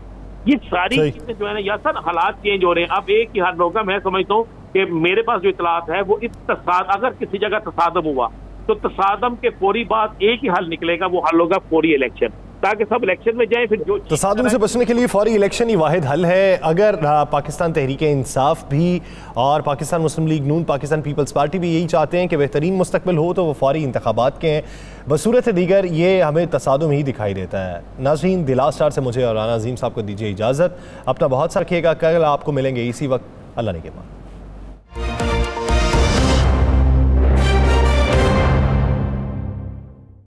ये सारी चीजें जो है ना, या सर हालात चेंज हो रहे हैं। अब एक ही हल होगा, मैं समझता हूँ कि मेरे पास जो इतलात है वो अगर किसी जगह तसादम हुआ तो तसादम के फौरी बाद एक ही हल निकलेगा, वो हल होगा फौरी इलेक्शन, ताकि सब इलेक्शन में जाए। फिर जो तसादुम से बचने के लिए फौरी इलेक्शन ही वाहिद हल है। अगर पाकिस्तान तहरीक इंसाफ भी और पाकिस्तान मुस्लिम लीग नून, पाकिस्तान पीपल्स पार्टी भी यही चाहते हैं कि बेहतरीन मुस्तकबिल हो, तो वो फौरी इंतखाबात के हैं। बसूरत दीगर ये हमें तसादुम ही दिखाई देता है। नाज़रीन, दिला स्टार से मुझे और राना अजीम साहब को दीजिए इजाज़त। अपना बहुत सा रखिएगा, कल आपको मिलेंगे इसी वक्त। अल्लाह ने के बाद।